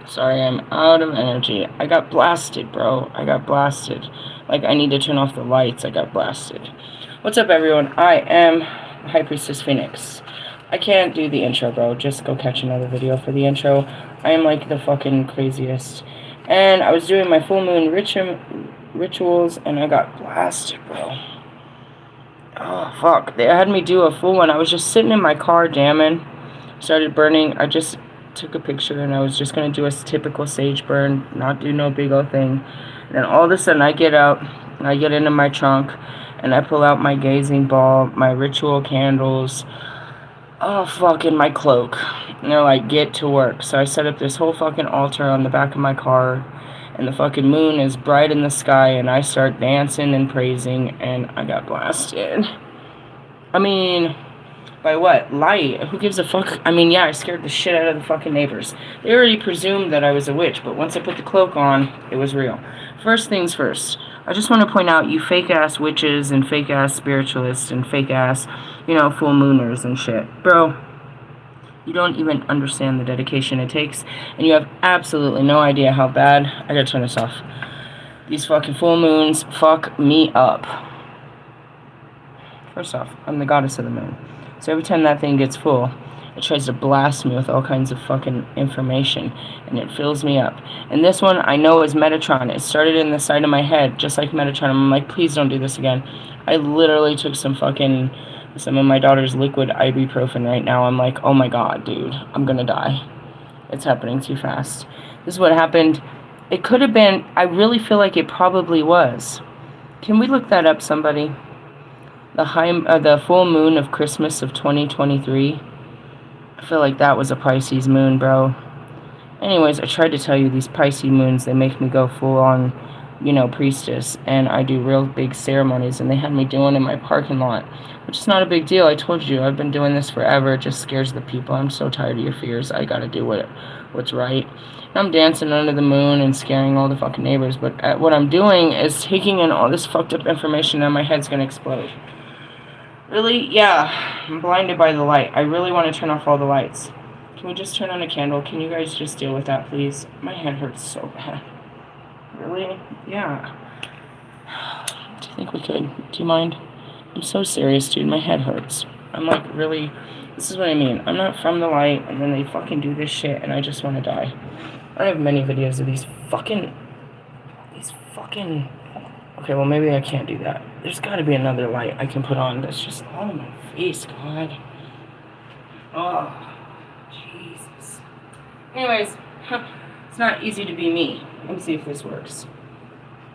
Sorry, I'm out of energy. I got blasted, bro. I got blasted. Like, I need to turn off the lights. I got blasted. What's up, everyone? I am High Priestess Phoenix. I can't do the intro, bro. Just go catch another video for the intro. I am, like, the fucking craziest. And I was doing my full moon rituals, and I got blasted, bro. Oh, fuck. They had me do a full one. I was just sitting in my car jamming. Started burning. I just took a picture, and I was just going to do a typical sage burn, not do no big old thing. And then all of a sudden, I get out, and I get into my trunk, and I pull out my gazing ball, my ritual candles, oh, fucking my cloak. And they're like, get to work. So I set up this whole fucking altar on the back of my car, and the fucking moon is bright in the sky, and I start dancing and praising, and I got blasted. I mean, by what? Light. Who gives a fuck? I mean, yeah, I scared the shit out of the fucking neighbors. They already presumed that I was a witch, but once I put the cloak on, it was real. First things first, I just want to point out, you fake-ass witches and fake-ass spiritualists and fake-ass, full mooners and shit. Bro, you don't even understand the dedication it takes, and you have absolutely no idea how bad... I gotta turn this off. These fucking full moons fuck me up. First off, I'm the goddess of the moon. So every time that thing gets full, it tries to blast me with all kinds of fucking information, and it fills me up. And this one, I know, is Metatron. It started in the side of my head, just like Metatron. I'm like, please don't do this again. I literally took some of my daughter's liquid ibuprofen right now. I'm like, oh my god, dude, I'm gonna die. It's happening too fast. This is what happened. It could have been, I really feel like it probably was. Can we look that up, somebody? The full moon of Christmas of 2023. I feel like that was a Pisces moon, bro. Anyways, I tried to tell you, these Pisces moons, they make me go full on, priestess. And I do real big ceremonies, and they had me doing in my parking lot. Which is not a big deal. I told you, I've been doing this forever. It just scares the people. I'm so tired of your fears. I gotta do what's right. And I'm dancing under the moon and scaring all the fucking neighbors. But what I'm doing is taking in all this fucked up information, and my head's gonna explode. Really? Yeah. I'm blinded by the light. I really want to turn off all the lights. Can we just turn on a candle? Can you guys just deal with that, please? My head hurts so bad. Really? Yeah. Do you think we could? Do you mind? I'm so serious, dude. My head hurts. I'm like, really? This is what I mean. I'm not from the light, and then they fucking do this shit, and I just want to die. I have many videos of these fucking... Okay, well, maybe I can't do that. There's got to be another light I can put on that's just all in my face, God. Oh, Jesus. Anyways, it's not easy to be me. Let me see if this works.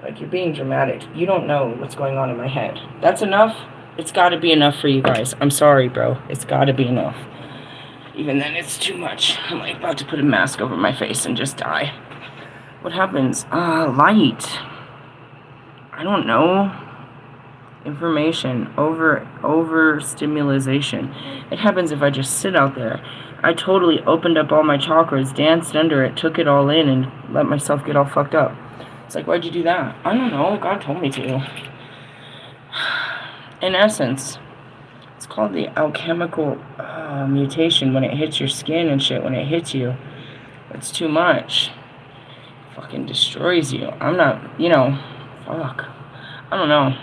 Like, you're being dramatic. You don't know what's going on in my head. That's enough? It's got to be enough for you guys. I'm sorry, bro. It's got to be enough. Even then, it's too much. I'm, like, about to put a mask over my face and just die. What happens? Light. I don't know. Information. Overstimulation. It happens if I just sit out there. I totally opened up all my chakras, danced under it, took it all in, and let myself get all fucked up. It's like, why'd you do that? I don't know. God told me to. In essence, it's called the alchemical mutation. When it hits your skin and shit, when it hits you, it's too much. It fucking destroys you. I'm not, fuck. I don't know.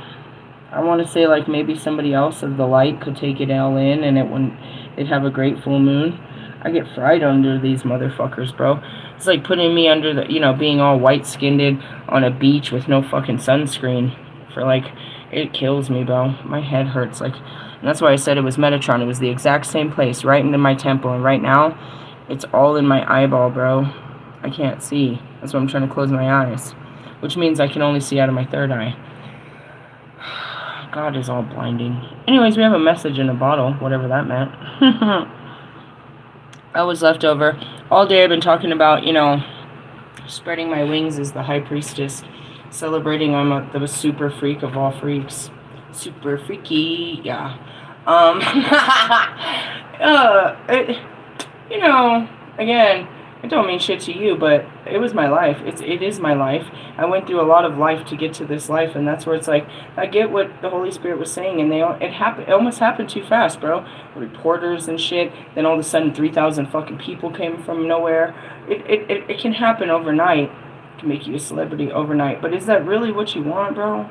I want to say, like, maybe somebody else of the light could take it all in, and it'd have a great full moon. I get fried under these motherfuckers, bro. It's like putting me under the, being all white-skinned on a beach with no fucking sunscreen. It kills me, bro. My head hurts, and that's why I said it was Metatron. It was the exact same place, right into my temple, and right now, it's all in my eyeball, bro. I can't see. That's why I'm trying to close my eyes. Which means I can only see out of my third eye. God is all blinding. Anyways, we have a message in a bottle, whatever that meant. I was left over. All day I've been talking about, spreading my wings as the High Priestess. Celebrating I'm the super freak of all freaks. Super freaky, yeah. Again, It don't mean shit to you, but it was my life. It is my life. I went through a lot of life to get to this life, and that's where it's like I get what the Holy Spirit was saying, and it almost happened too fast, bro. Reporters and shit. Then all of a sudden, 3,000 fucking people came from nowhere. It can happen overnight. It can make you a celebrity overnight. But is that really what you want, bro?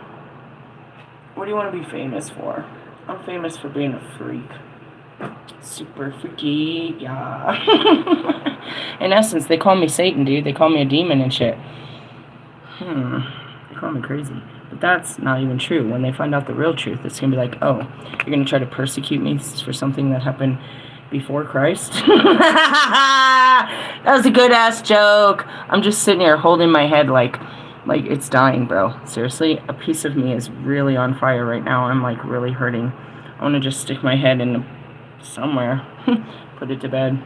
What do you want to be famous for? I'm famous for being a freak. Super freaky, yeah. In essence, they call me Satan, dude. They call me a demon and shit. They call me crazy. But that's not even true. When they find out the real truth, it's going to be like, oh, you're going to try to persecute me for something that happened before Christ? That was a good-ass joke. I'm just sitting here holding my head like it's dying, bro. Seriously, a piece of me is really on fire right now. I'm, like, really hurting. I want to just stick my head in somewhere. Put it to bed.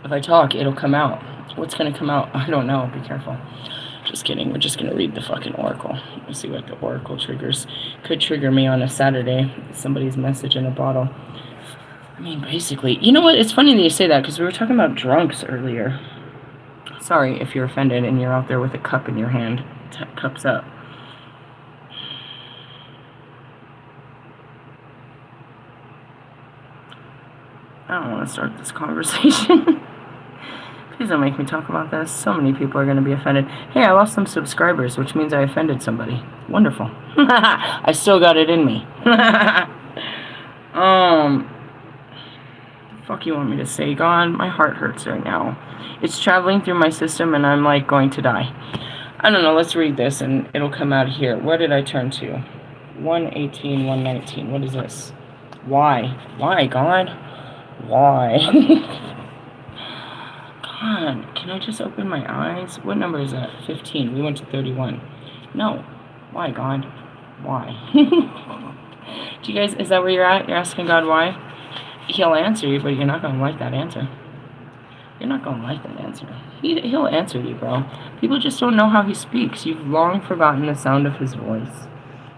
If I talk, it'll come out. What's going to come out? I don't know. Be careful. Just kidding. We're just going to read the fucking oracle. Let's see what the oracle triggers. Could trigger me on a Saturday. Somebody's message in a bottle. I mean, basically. You know what? It's funny that you say that because we were talking about drunks earlier. Sorry if you're offended and you're out there with a cup in your hand. Cups up. I don't want to start this conversation. Please don't make me talk about this. So many people are going to be offended. Hey, I lost some subscribers, which means I offended somebody. Wonderful. I still got it in me. The fuck you want me to say, God? My heart hurts right now. It's traveling through my system and I'm like going to die. I don't know. Let's read this and it'll come out here. Where did I turn to? 118, 119. What is this? Why? Why, God? Why? God, can I just open my eyes? What number is that? 15. We went to 31. No. Why, God? Why? Do you guys, is that where you're at? You're asking God why? He'll answer you, but you're not going to like that answer. You're not going to like that answer. He'll answer you, bro. People just don't know how he speaks. You've long forgotten the sound of his voice,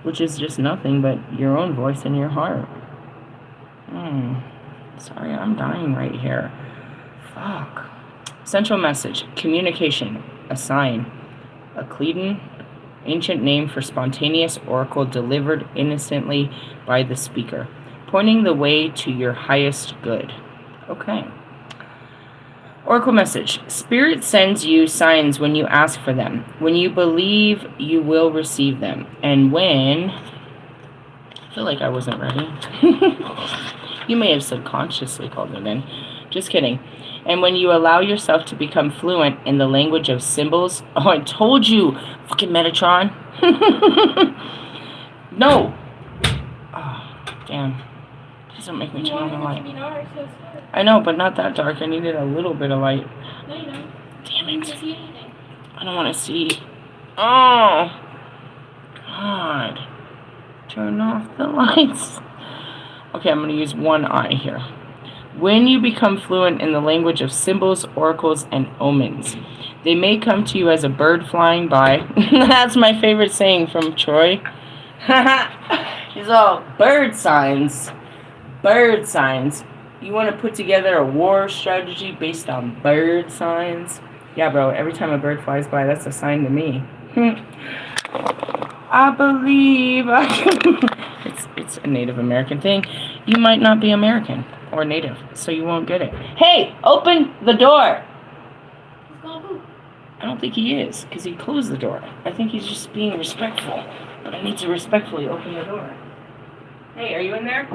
which is just nothing but your own voice in your heart. Sorry, I'm dying right here. Fuck. Central message. Communication. A sign. A Cleton. Ancient name for spontaneous oracle delivered innocently by the speaker. Pointing the way to your highest good. Okay. Oracle message. Spirit sends you signs when you ask for them. When you believe, you will receive them. And when... I feel like I wasn't ready. You may have subconsciously called it in. Just kidding. And when you allow yourself to become fluent in the language of symbols... Oh, I told you! Fucking Metatron. No! Oh, damn. Please don't make me turn on the light. I know, but not that dark. I needed a little bit of light. No, you don't. Damn it. You can't see anything. I don't want to see. Oh! God. Turn off the lights. Okay, I'm going to use one eye here. When you become fluent in the language of symbols, oracles, and omens, they may come to you as a bird flying by. That's my favorite saying from Troy. He's all bird signs. Bird signs. You want to put together a war strategy based on bird signs? Yeah, bro, every time a bird flies by, that's a sign to me. I believe I can... It's a Native American thing. You might not be American or Native, so you won't get it. Hey, open the door! He's gonna poop. I don't think he is, because he closed the door. I think he's just being respectful, but I need to respectfully open the door. Hey, are you in there?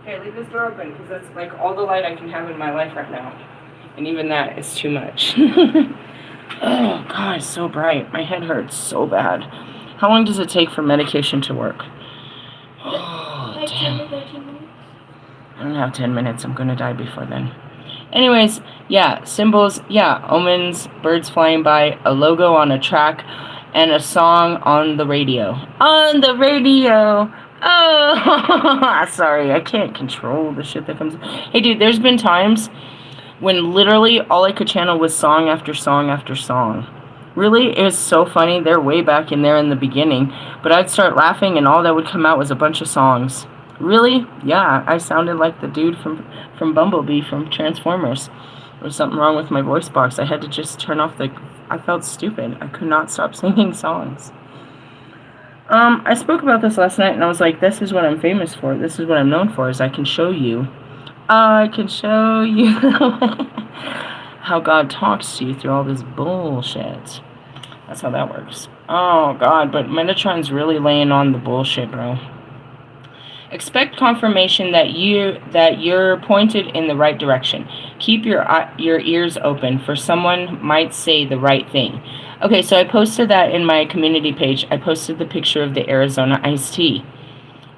Okay, leave this door open, because that's like all the light I can have in my life right now. And even that is too much. Oh, God, it's so bright. My head hurts so bad. How long does it take for medication to work? Oh, Like damn. 10 to 13 minutes. I don't have 10 minutes. I'm going to die before then. Anyways, yeah, symbols, yeah, omens, birds flying by, a logo on a track, and a song on the radio. On the radio! Oh, sorry, I can't control the shit that comes. Hey, dude, there's been times when literally all I could channel was song after song after song. Really, it was so funny. They're way back in there in the beginning, but I'd start laughing and all that would come out was a bunch of songs. Really? Yeah, I sounded like the dude from Bumblebee from Transformers. There was something wrong with my voice box. I had to just turn off the... I felt stupid. I could not stop singing songs. I spoke about this last night, and I was like, this is what I'm famous for. This is what I'm known for, is I can show you. I can show you how God talks to you through all this bullshit. That's how that works. Oh, God, but Metatron's really laying on the bullshit, bro. Expect confirmation that you're pointed in the right direction. Keep your ears open, for someone might say the right thing. Okay, so I posted that in my community page. I posted the picture of the Arizona iced tea.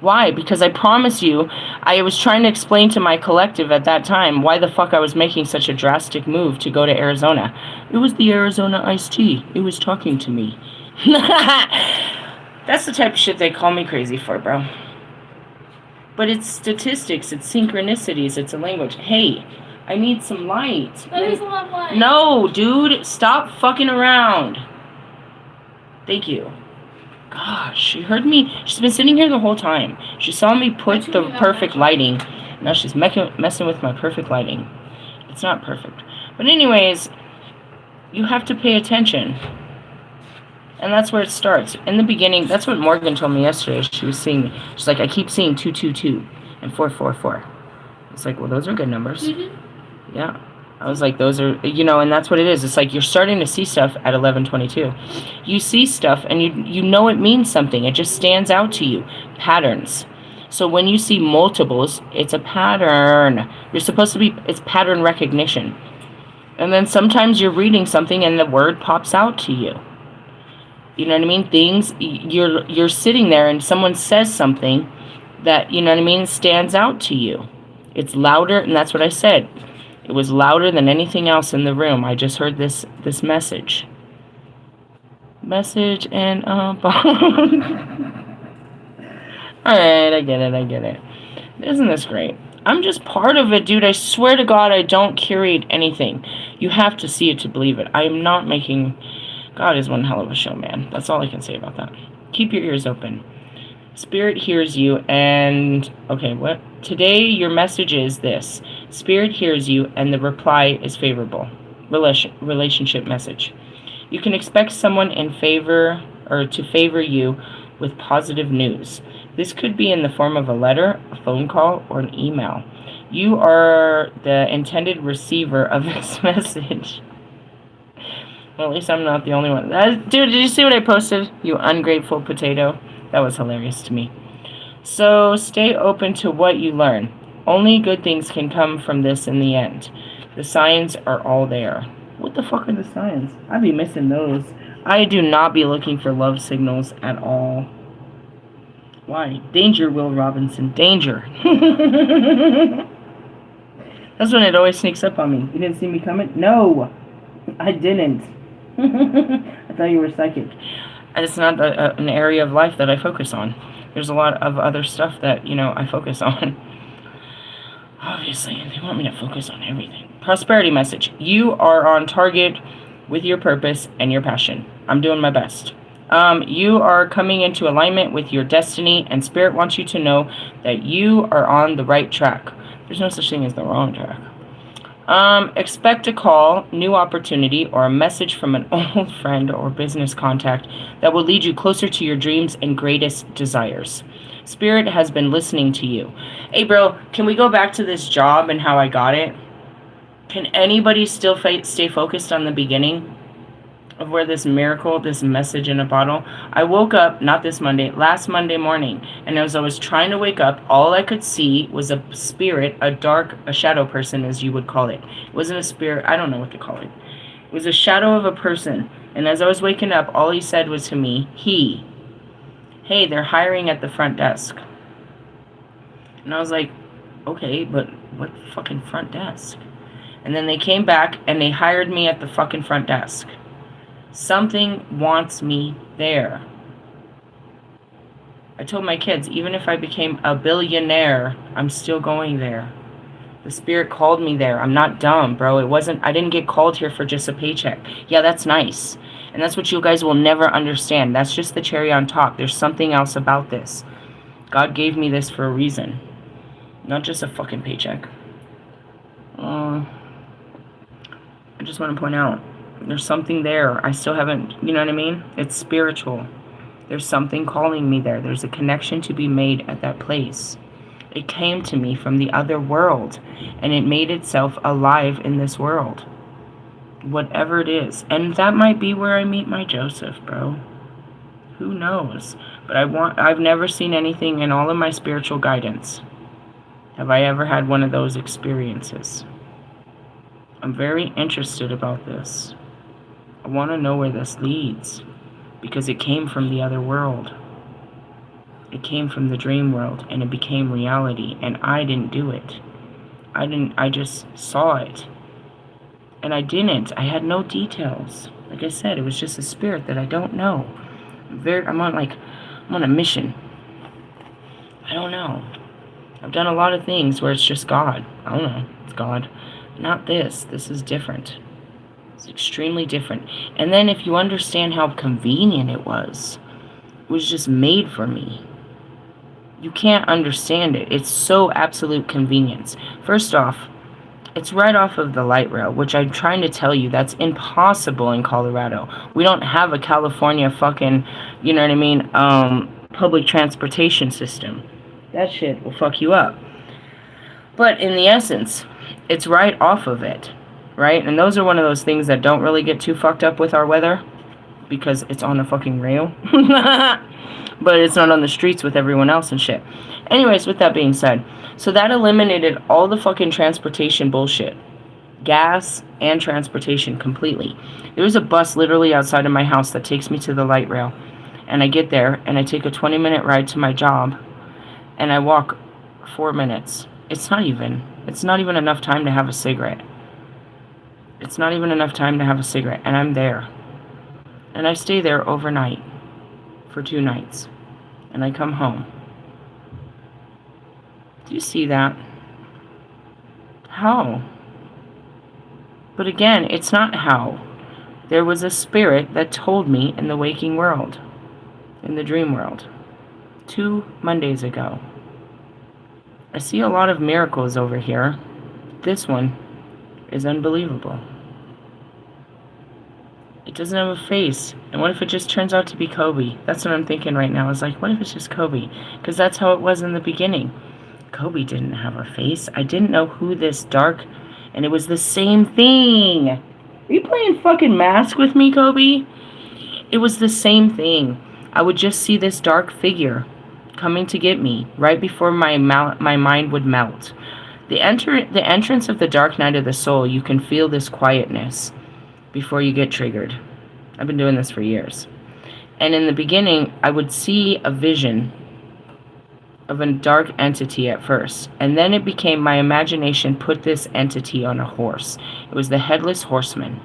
Why? Because I promise you, I was trying to explain to my collective at that time why the fuck I was making such a drastic move to go to Arizona. It was the Arizona iced tea. It was talking to me. That's the type of shit they call me crazy for, bro. But it's statistics, it's synchronicities, it's a language. Hey, I need some light. That is a lot of light. No, dude, stop fucking around. Thank you. Gosh, she heard me. She's been sitting here the whole time. She saw me put the perfect lighting. Now she's messing with my perfect lighting. It's not perfect. But anyways, you have to pay attention. And that's where it starts. In the beginning, that's what Morgan told me yesterday. She was seeing me. She's like, I keep seeing 222 and 444. It's like, well, those are good numbers. Mm-hmm. Yeah. I was like, those are, and that's what it is. It's like you're starting to see stuff at 1122. You see stuff and you know it means something. It just stands out to you. Patterns. So when you see multiples, it's a pattern. You're supposed to be, it's pattern recognition. And then sometimes you're reading something and the word pops out to you. You know what I mean? Things, you're sitting there and someone says something that, stands out to you. It's louder, and that's what I said. It was louder than anything else in the room. I just heard this message. Message and Alright, I get it. Isn't this great? I'm just part of it, dude. I swear to God, I don't curate anything. You have to see it to believe it. I am not making... God is one hell of a show, man. That's all I can say about that. Keep your ears open. Spirit hears you, and... Okay, what? Today, your message is this. Spirit hears you, and the reply is favorable. Relationship message. You can expect someone in favor, or to favor you with positive news. This could be in the form of a letter, a phone call, or an email. You are the intended receiver of this message. Well, at least I'm not the only one. Dude, did you see what I posted? You ungrateful potato. That was hilarious to me. So, stay open to what you learn. Only good things can come from this in the end. The signs are all there. What the fuck are the signs? I'd be missing those. I do not be looking for love signals at all. Why? Danger, Will Robinson. Danger. That's when it always sneaks up on me. You didn't see me coming? No, I didn't. I thought you were psychic. It's not an area of life that I focus on. There's a lot of other stuff that, I focus on. Obviously, they want me to focus on everything. Prosperity message. You are on target with your purpose and your passion. I'm doing my best. You are coming into alignment with your destiny, and Spirit wants you to know that you are on the right track. There's no such thing as the wrong track. Expect a call, new opportunity, or a message from an old friend or business contact that will lead you closer to your dreams and greatest desires. Spirit has been listening to you. Hey, bro, can we go back to this job and how I got it? Can anybody still stay focused on the beginning of where this miracle, this message in a bottle? I woke up, not this Monday, last Monday morning, and as I was trying to wake up, all I could see was a spirit, a shadow person, as you would call it. It wasn't a spirit, I don't know what to call it. It was a shadow of a person, and as I was waking up, all he said was to me, hey, they're hiring at the front desk. And I was like, okay, but what fucking front desk? And then they came back, and they hired me at the fucking front desk. Something wants me there. I told my kids, even if I became a billionaire, I'm still going there. The Spirit called me there. I'm not dumb, bro. I didn't get called here for just a paycheck. Yeah, that's nice. And that's what you guys will never understand. That's just the cherry on top. There's something else about this. God gave me this for a reason, not just a fucking paycheck. I just want to point out, there's something there. I still haven't, you know what I mean? It's spiritual. There's something calling me there. There's a connection to be made at that place. It came to me from the other world, and it made itself alive in this world. Whatever it is. And that might be where I meet my Joseph, bro. Who knows? But I've never seen anything in all of my spiritual guidance. Have I ever had one of those experiences? I'm very interested about this. I want to know where this leads, because it came from the other world. It came from the dream world, and it became reality, and I didn't do it. I just saw it. And I had no details. Like I said, it was just a spirit that I don't know. I'm on a mission. I don't know. I've done a lot of things where it's just God. I don't know. It's God. Not this. This is different. It's extremely different. And then if you understand how convenient it was just made for me. You can't understand it. It's so absolute convenience. First off, it's right off of the light rail, which I'm trying to tell you, that's impossible in Colorado. We don't have a California fucking, you know what I mean, public transportation system. That shit will fuck you up. But in the essence, it's right off of it, right? And those are one of those things that don't really get too fucked up with our weather, because it's on a fucking rail. But it's not on the streets with everyone else and shit. Anyways, with that being said, so that eliminated all the fucking transportation bullshit. Gas and transportation completely. There was a bus literally outside of my house that takes me to the light rail. And I get there, and I take a 20-minute ride to my job, and I walk 4 minutes. It's not even enough time to have a cigarette. It's not even enough time to have a cigarette, and I'm there. And I stay there overnight for 2 nights, and I come home. Do you see that? How? But again, it's not how. There was a spirit that told me in the waking world, in the dream world, 2 Mondays ago. I see a lot of miracles over here. This one is unbelievable. It doesn't have a face. And what if it just turns out to be Kobe? That's what I'm thinking right now. It's like, what if it's just Kobe? Because that's how it was in the beginning. Kobe didn't have a face. I didn't know who this dark... And it was the same thing. Are you playing fucking Mask with me, Kobe? It was the same thing. I would just see this dark figure coming to get me right before my mind would melt. The entrance of the dark night of the soul, you can feel this quietness before you get triggered. I've been doing this for years. And in the beginning, I would see a vision of a dark entity at first, and then it became my imagination put this entity on a horse. It was the headless horseman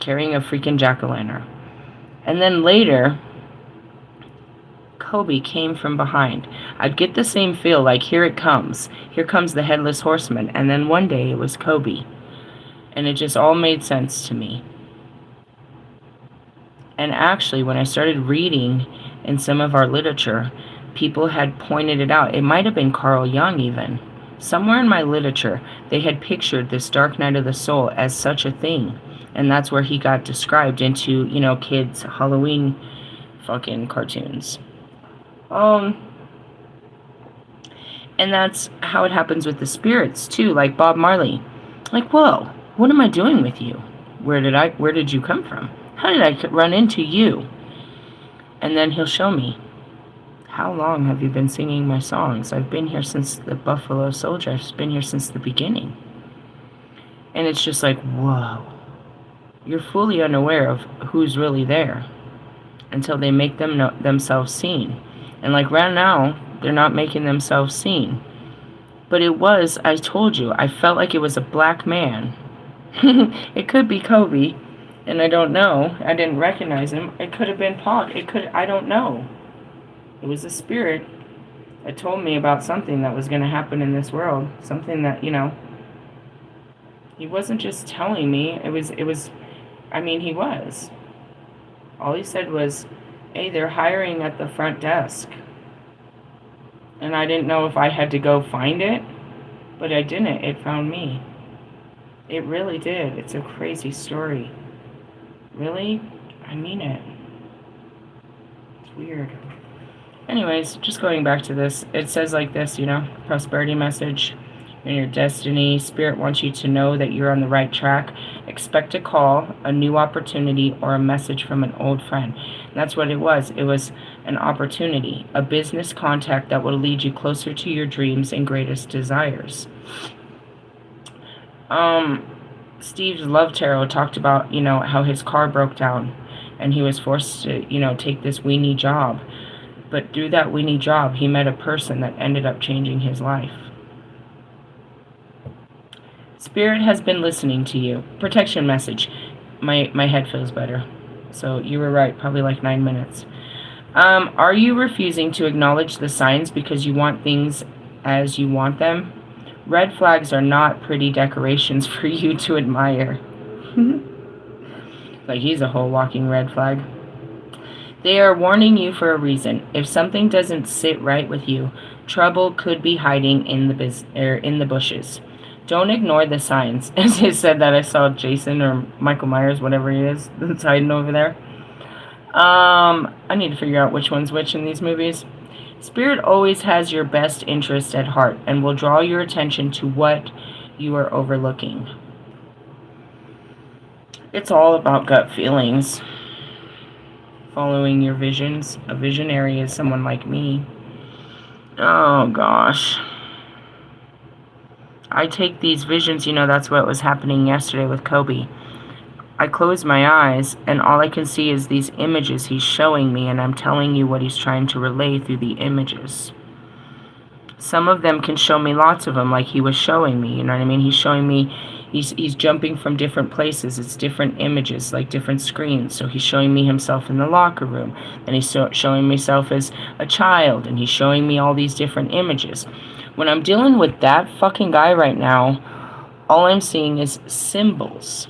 carrying a freaking jack-o'-lantern. And then later, Kobe came from behind. I'd get the same feel, like here comes the headless horseman. And then one day it was Kobe, and it just all made sense to me. And actually, when I started reading in some of our literature, people had pointed it out. It might have been Carl Jung even. Somewhere in my literature, they had pictured this dark night of the soul as such a thing. And that's where he got described into, you know, kids' Halloween fucking cartoons. And that's how it happens with the spirits, too, like Bob Marley. Like, whoa, what am I doing with you? Where did you come from? How did I run into you? And then he'll show me. How long have you been singing my songs? I've been here since the Buffalo Soldier. I've been here since the beginning. And it's just like, whoa. You're fully unaware of who's really there until they make themselves seen. And like right now, they're not making themselves seen. But it was, I told you, I felt like it was a black man. It could be Kobe, and I don't know. I didn't recognize him. It could have been Paul. I don't know. It was a spirit that told me about something that was going to happen in this world. Something that, you know, he wasn't just telling me. He was. All he said was, hey, they're hiring at the front desk. And I didn't know if I had to go find it, but I didn't. It found me. It really did. It's a crazy story. Really? I mean it. It's weird. Anyways, just going back to this, it says like this, prosperity message. In your destiny, Spirit wants you to know that you're on the right track. Expect a call, a new opportunity, or a message from an old friend. And that's what it was. It was an opportunity, a business contact that will lead you closer to your dreams and greatest desires. Steve's Love Tarot talked about, how his car broke down and he was forced to, take this weenie job. But through that weenie job, he met a person that ended up changing his life. Spirit has been listening to you. Protection message. My head feels better. So you were right, probably like 9 minutes. Are you refusing to acknowledge the signs because you want things as you want them? Red flags are not pretty decorations for you to admire. Like he's a whole walking red flag. They are warning you for a reason. If something doesn't sit right with you, trouble could be hiding in the bushes. Don't ignore the signs. As I said that, I saw Jason or Michael Myers, whatever he is, that's hiding over there. I need to figure out which one's which in these movies. Spirit always has your best interest at heart and will draw your attention to what you are overlooking. It's all about gut feelings. Following your visions. A visionary is someone like me. Oh, gosh. I take these visions, that's what was happening yesterday with Kobe. I close my eyes, and all I can see is these images he's showing me, and I'm telling you what he's trying to relay through the images. Some of them can show me lots of them, like he was showing me, you know what I mean? He's showing me, he's jumping from different places. It's different images, like different screens. So he's showing me himself in the locker room, and he's showing himself as a child, and he's showing me all these different images. When I'm dealing with that fucking guy right now, all I'm seeing is symbols.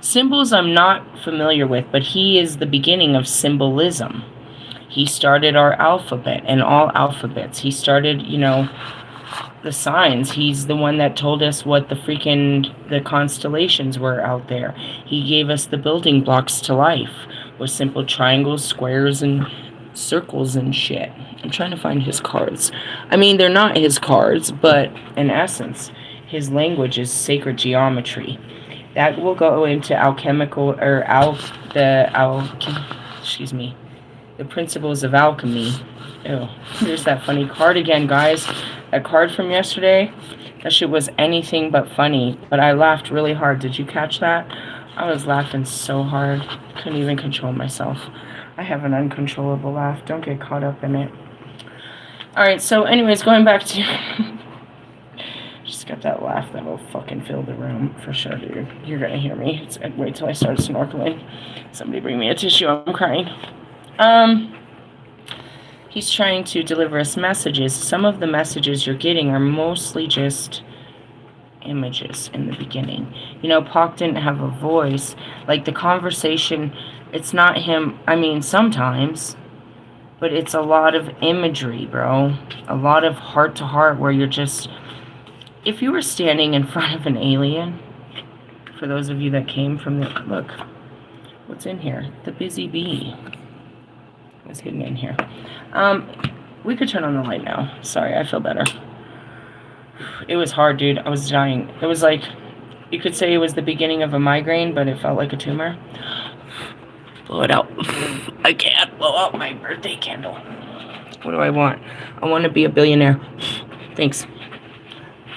Symbols I'm not familiar with, but he is the beginning of symbolism. He started our alphabet and all alphabets. He started, the signs. He's the one that told us what the constellations were out there. He gave us the building blocks to life with simple triangles, squares, and circles and shit. I'm trying to find his cards. I mean, they're not his cards, but in essence, his language is sacred geometry. That will go into alchemical or the principles of alchemy. Ew, there's that funny card again, guys. That card from yesterday, that shit was anything but funny, but I laughed really hard. Did you catch that? I was laughing so hard, couldn't even control myself. I have an uncontrollable laugh. Don't get caught up in it. Alright, so anyways, going back to... Just got that laugh that will fucking fill the room. For sure, dude. You're gonna hear me. Wait till I start snorkeling. Somebody bring me a tissue. I'm crying. He's trying to deliver us messages. Some of the messages you're getting are mostly just images in the beginning. Pac didn't have a voice. Like, the conversation, it's not him. I mean, sometimes... But it's a lot of imagery, bro. A lot of heart-to-heart where you're just... If you were standing in front of an alien, for those of you that came from the... Look, what's in here? The busy bee. What's hidden in here? We could turn on the light now. Sorry, I feel better. It was hard, dude. I was dying. It was like... You could say it was the beginning of a migraine, but it felt like a tumor. Blow it out. I can't blow out my birthday candle. What do I want? I want to be a billionaire. Thanks.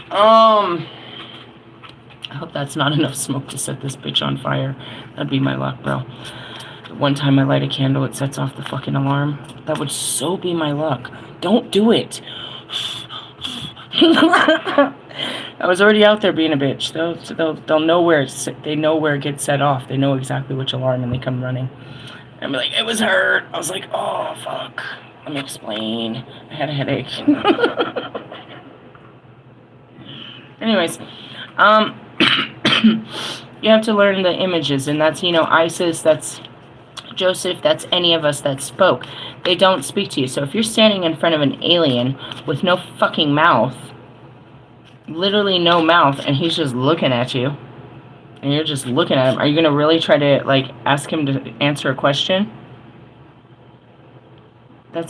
I hope that's not enough smoke to set this bitch on fire. That'd be my luck, bro. One time I light a candle, it sets off the fucking alarm. That would so be my luck. Don't do it. I was already out there being a bitch. They'll know where they know where it gets set off. They know exactly which alarm, and they come running. And be like, it was hurt. I was like, oh fuck. Let me explain. I had a headache. Anyways, you have to learn the images, and that's ISIS. That's Joseph, that's any of us that spoke. They don't speak to you. So if you're standing in front of an alien with no fucking mouth, literally no mouth, and he's just looking at you, and you're just looking at him, are you going to really try to, like, ask him to answer a question?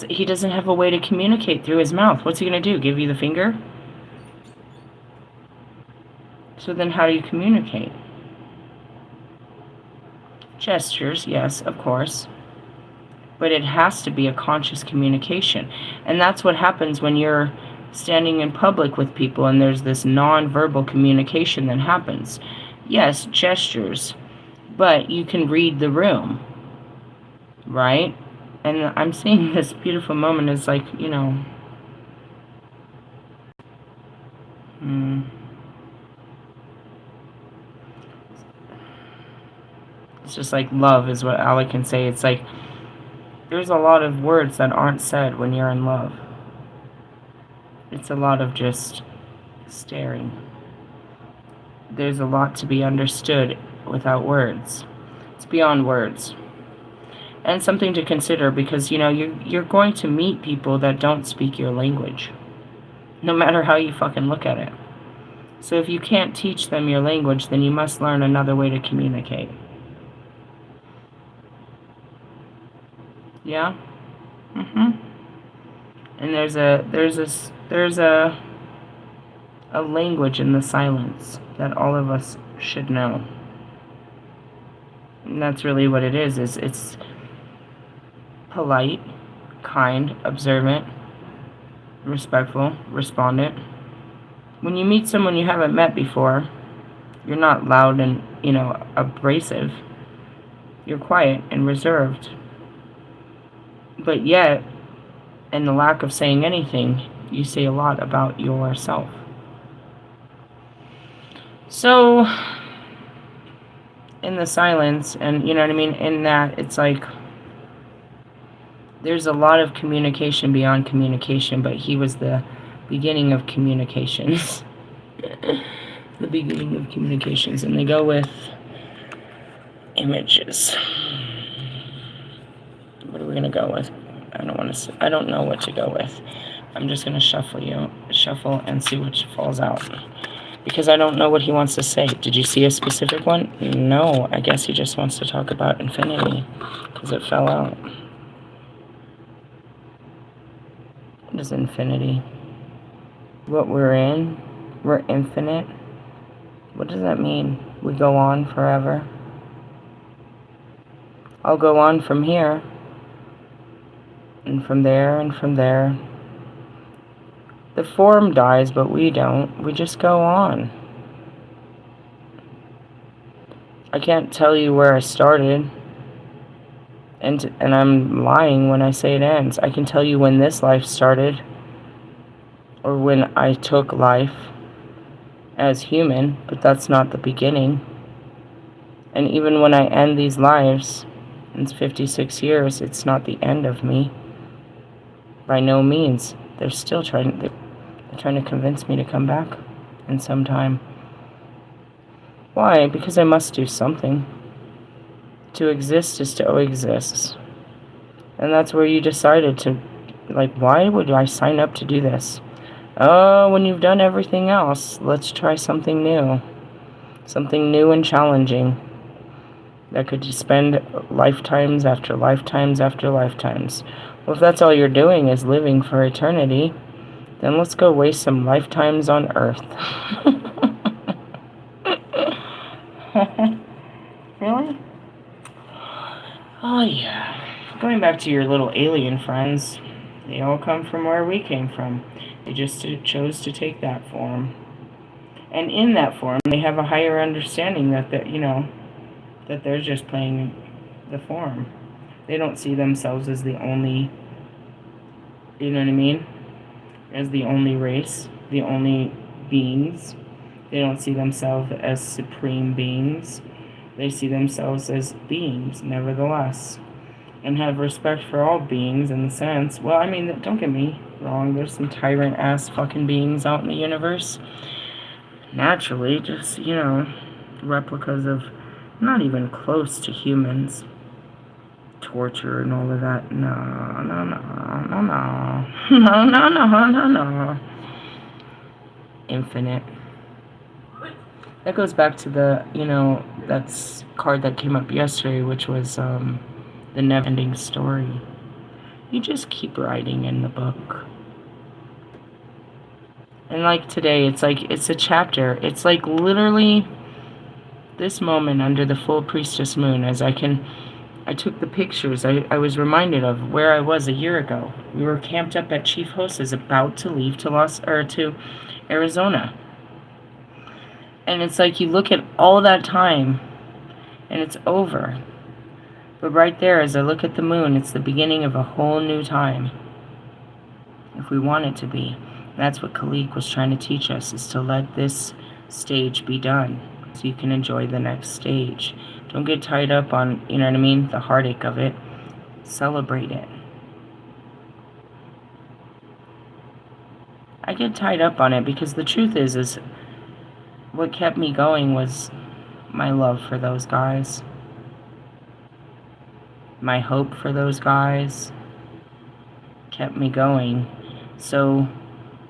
He doesn't have a way to communicate through his mouth. What's he going to do? Give you the finger? So then how do you communicate? Gestures, yes, of course. But it has to be a conscious communication. And that's what happens when you're standing in public with people and there's this non-verbal communication that happens. Yes, gestures, but you can read the room, right? And I'm seeing this beautiful moment as, like, you know, it's just like love is what Ali can say. It's like there's a lot of words that aren't said when you're in love. It's a lot of just staring. There's a lot to be understood without words. It's beyond words. And something to consider, because, you know, you're going to meet people that don't speak your language, no matter how you fucking look at it. So if you can't teach them your language, then you must learn another way to communicate. Yeah? And there's a language in the silence that all of us should know. And that's really what it is it's polite, kind, observant, respectful, respondent. When you meet someone you haven't met before, you're not loud and, you know, abrasive. You're quiet and reserved. But yet, in the lack of saying anything, you say a lot about yourself. So, in the silence, and you know what I mean, in that, it's like there's a lot of communication beyond communication, but he was the beginning of communications. The beginning of communications. And they go with images. What are we going to go with? I don't know what to go with. I'm just going to shuffle and see what falls out. Because I don't know what he wants to say. Did you see a specific one? No, I guess he just wants to talk about infinity. Because it fell out. What is infinity? What we're in? We're infinite? What does that mean? We go on forever? I'll go on from here. And from there, and from there. The form dies, but we don't. We just go on. I can't tell you where I started. And I'm lying when I say it ends. I can tell you when this life started. Or when I took life as human. But that's not the beginning. And even when I end these lives, it's 56 years, it's not the end of me. By no means. They're still trying to convince me to come back in some time. Why? Because I must do something. To exist is to exist. And that's where you decided to, like, why would I sign up to do this? Oh, when you've done everything else, let's try something new. Something new and challenging. That could spend lifetimes after lifetimes after lifetimes. Well, if that's all you're doing is living for eternity, then let's go waste some lifetimes on Earth. Really? Oh, yeah. Going back to your little alien friends, they all come from where we came from. They just chose to take that form. And in that form, they have a higher understanding that they're just playing the form. They don't see themselves as the only, you know what I mean? As the only race, the only beings. They don't see themselves as supreme beings. They see themselves as beings, nevertheless. And have respect for all beings in the sense, well, I mean, don't get me wrong, there's some tyrant-ass fucking beings out in the universe. Naturally, just, you know, replicas of not even close to humans. torture and all of that. No, no, no, no, no. No, no, no, no, no. Infinite. That goes back to the, that's card that came up yesterday, which was the never-ending story. You just keep writing in the book. And like today, it's a chapter. It's like literally this moment under the full Priestess moon, as I took the pictures, I was reminded of where I was a year ago. We were camped up at Chief Host's about to leave to Arizona. And it's like you look at all that time and it's over. But right there, as I look at the moon, it's the beginning of a whole new time. If we want it to be. That's what Khalik was trying to teach us, is to let this stage be done so you can enjoy the next stage. Don't get tied up on, the heartache of it. Celebrate it. I get tied up on it because the truth is what kept me going was my love for those guys. My hope for those guys kept me going. So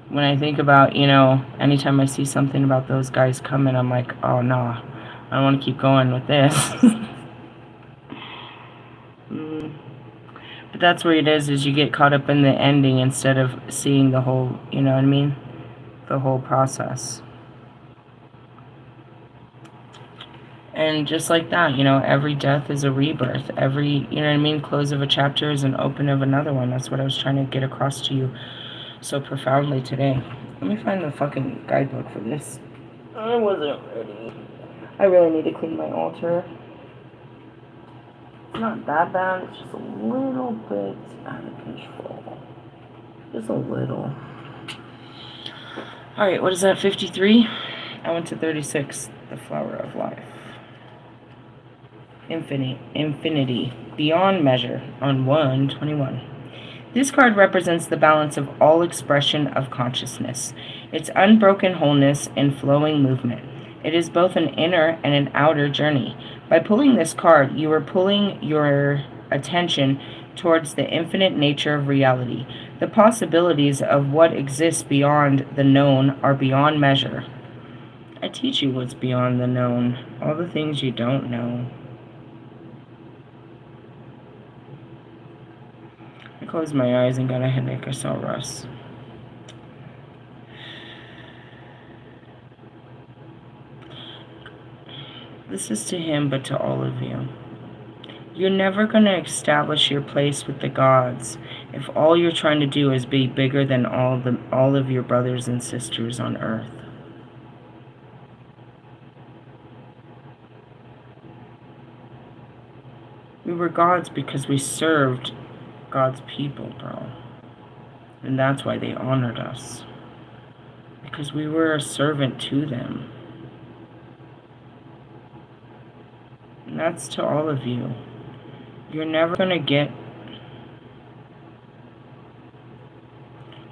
when I think about, anytime I see something about those guys coming, I'm like, oh no, I don't want to keep going with this. But that's where it is you get caught up in the ending instead of seeing the whole, the whole process. And just like that, every death is a rebirth. Every, close of a chapter is an open of another one. That's what I was trying to get across to you so profoundly today. Let me find the fucking guidebook for this. I wasn't ready. I really need to clean my altar. It's not that bad, it's just a little bit out of control. Just a little. Alright, what is that, 53? I went to 36, the flower of life. Infinity, beyond measure, on 121. This card represents the balance of all expression of consciousness, its unbroken wholeness and flowing movement. It is both an inner and an outer journey. By pulling this card, you are pulling your attention towards the infinite nature of reality. The possibilities of what exists beyond the known are beyond measure. I teach you what's beyond the known, all the things you don't know. I closed my eyes and got a headache. I saw Russ. This is to him, but to all of you. You're never going to establish your place with the gods if all you're trying to do is be bigger than all of your brothers and sisters on earth. We were gods because we served God's people, bro. And that's why they honored us. Because we were a servant to them. And that's to all of you. You're never going to get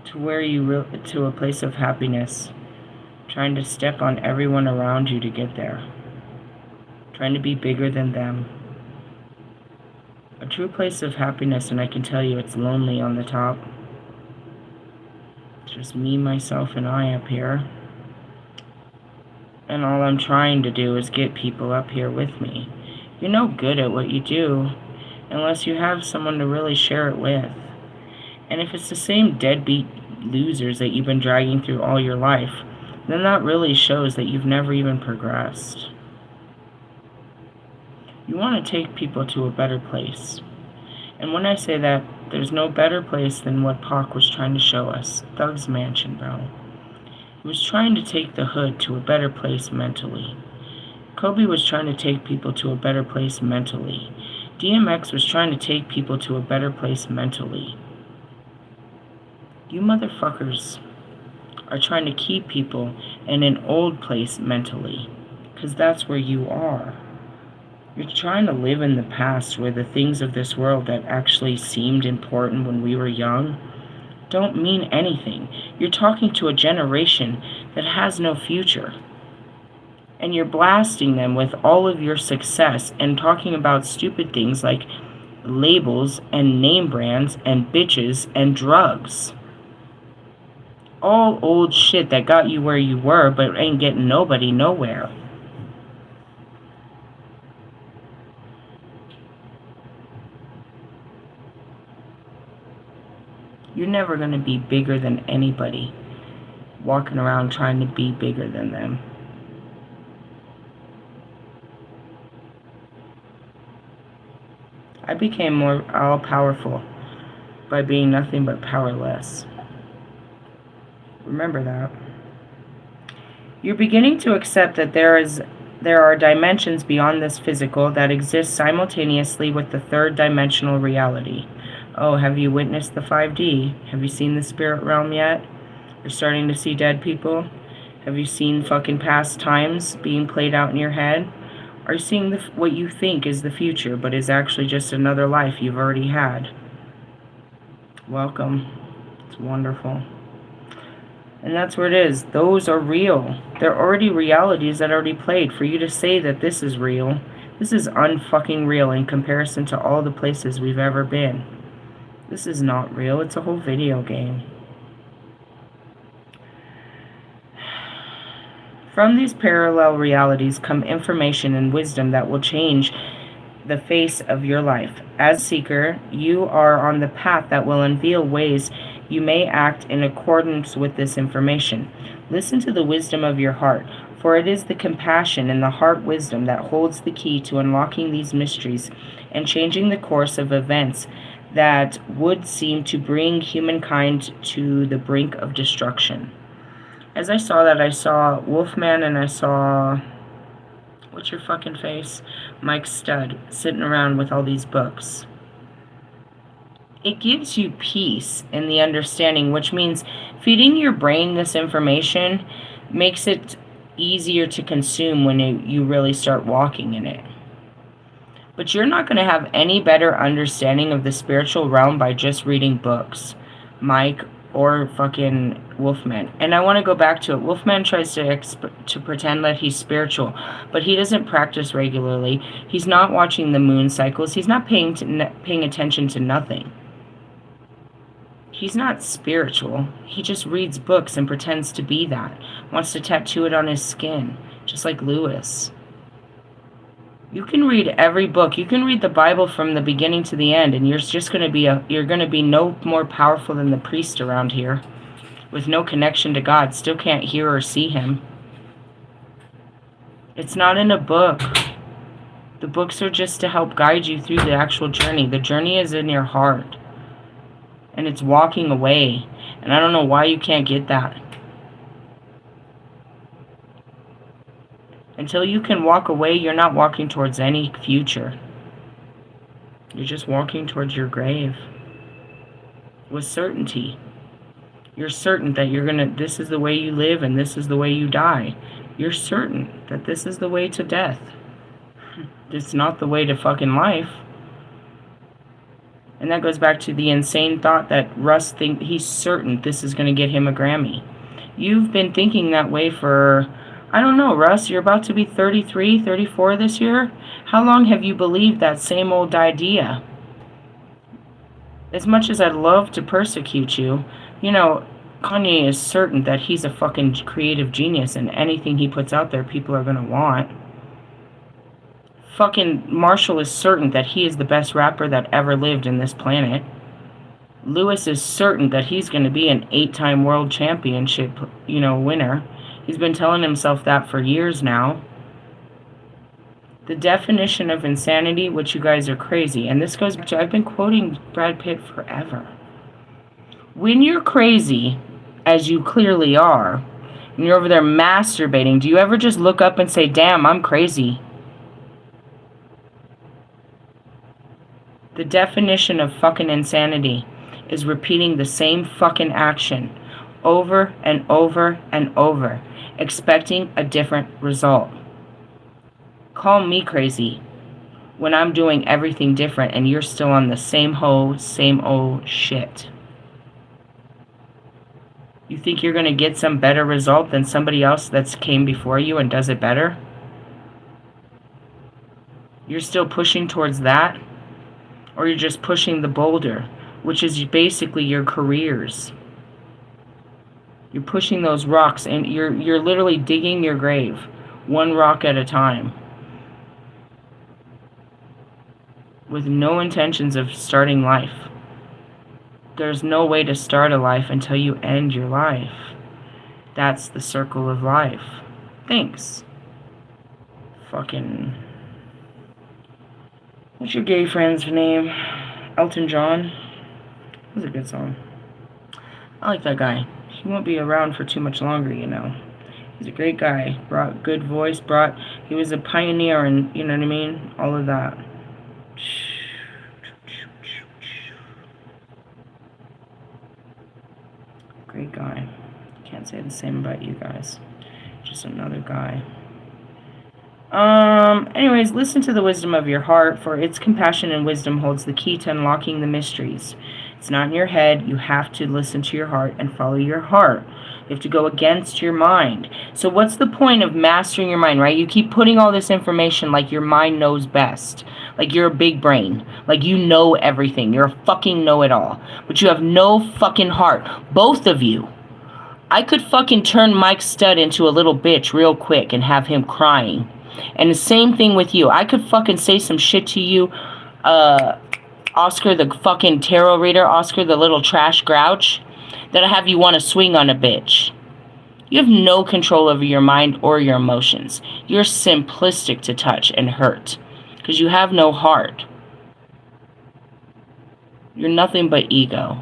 to a place of happiness trying to step on everyone around you to get there. Trying to be bigger than them. A true place of happiness, and I can tell you it's lonely on the top. It's just me, myself, and I up here. And all I'm trying to do is get people up here with me. You're no good at what you do unless you have someone to really share it with. And if it's the same deadbeat losers that you've been dragging through all your life, then that really shows that you've never even progressed. You want to take people to a better place. And when I say that, there's no better place than what Pac was trying to show us. Thug's Mansion, bro. He was trying to take the hood to a better place mentally. Kobe was trying to take people to a better place mentally. DMX was trying to take people to a better place mentally. You motherfuckers are trying to keep people in an old place mentally. Because that's where you are. You're trying to live in the past where the things of this world that actually seemed important when we were young don't mean anything. You're talking to a generation that has no future. And you're blasting them with all of your success and talking about stupid things like labels and name brands and bitches and drugs. All old shit that got you where you were but ain't getting nobody nowhere. You're never going to be bigger than anybody, walking around trying to be bigger than them. I became more all-powerful by being nothing but powerless. Remember that. You're beginning to accept that there are dimensions beyond this physical that exist simultaneously with the third dimensional reality. Oh, have you witnessed the 5D? Have you seen the spirit realm yet? You're starting to see dead people? Have you seen fucking past times being played out in your head? Are you seeing what you think is the future, but is actually just another life you've already had? Welcome. It's wonderful. And that's where it is. Those are real. They're already realities that already played. For you to say that this is real, this is unfucking real in comparison to all the places we've ever been. This is not real. It's a whole video game. From these parallel realities come information and wisdom that will change the face of your life. As Seeker, you are on the path that will unveil ways you may act in accordance with this information. Listen to the wisdom of your heart, for it is the compassion and the heart wisdom that holds the key to unlocking these mysteries and changing the course of events that would seem to bring humankind to the brink of destruction. As I saw that, I saw Wolfman and I saw, what's your fucking face? Mike Stud, sitting around with all these books. It gives you peace in the understanding, which means feeding your brain this information makes it easier to consume when you really start walking in it. But you're not going to have any better understanding of the spiritual realm by just reading books, Mike or fucking Wolfman. And I want to go back to it. Wolfman tries to pretend that he's spiritual, but he doesn't practice regularly. He's not watching the moon cycles. He's not paying attention to nothing. He's not spiritual. He just reads books and pretends to be that. Wants to tattoo it on his skin, just like Lewis. You can read every book. You can read the Bible from the beginning to the end, and you're just going to be no more powerful than the priest around here, with no connection to God. Still can't hear or see him. It's not in a book. The books are just to help guide you through the actual journey. The journey is in your heart, and it's walking away. And I don't know why you can't get that. Until you can walk away, you're not walking towards any future. You're just walking towards your grave. With certainty. You're certain that this is the way you live and this is the way you die. You're certain that this is the way to death. It's not the way to fucking life. And that goes back to the insane thought that Russ thinks he's certain this is going to get him a Grammy. You've been thinking that way for, I don't know, Russ, you're about to be 33, 34 this year? How long have you believed that same old idea? As much as I'd love to persecute you, Kanye is certain that he's a fucking creative genius and anything he puts out there people are going to want. Fucking Marshall is certain that he is the best rapper that ever lived in this planet. Lewis is certain that he's going to be an 8-time world championship, winner. He's been telling himself that for years now. The definition of insanity, which you guys are crazy, and this goes back to, I've been quoting Brad Pitt forever. When you're crazy, as you clearly are, and you're over there masturbating, do you ever just look up and say, damn, I'm crazy? The definition of fucking insanity is repeating the same fucking action over and over and over, expecting a different result. Call me crazy when I'm doing everything different and you're still on the same old shit. You think you're going to get some better result than somebody else that's came before you and does it better? You're still pushing towards that? or you're just pushing the boulder, which is basically your careers. You're pushing those rocks, and you're literally digging your grave, one rock at a time, with no intentions of starting life. There's no way to start a life until you end your life. That's the circle of life. Thanks. Fucking... What's your gay friend's name? Elton John? That was a good song. I like that guy. He won't be around for too much longer, you know. He's a great guy. Brought good voice, he was a pioneer, and you know what I mean? All of that. Great guy. Can't say the same about you guys. Just another guy. Anyways, listen to the wisdom of your heart, for its compassion and wisdom holds the key to unlocking the mysteries. It's not in your head. You have to listen to your heart and follow your heart. You have to go against your mind. So what's the point of mastering your mind, right? You keep putting all this information like your mind knows best. Like you're a big brain. Like you know everything. You're a fucking know-it-all. But you have no fucking heart. Both of you. I could fucking turn Mike Stud into a little bitch real quick and have him crying. And the same thing with you. I could fucking say some shit to you, Oscar the fucking tarot reader, Oscar the little trash grouch, that'll have you want to swing on a bitch. You have no control over your mind or your emotions. You're simplistic to touch and hurt, because you have no heart. You're nothing but ego.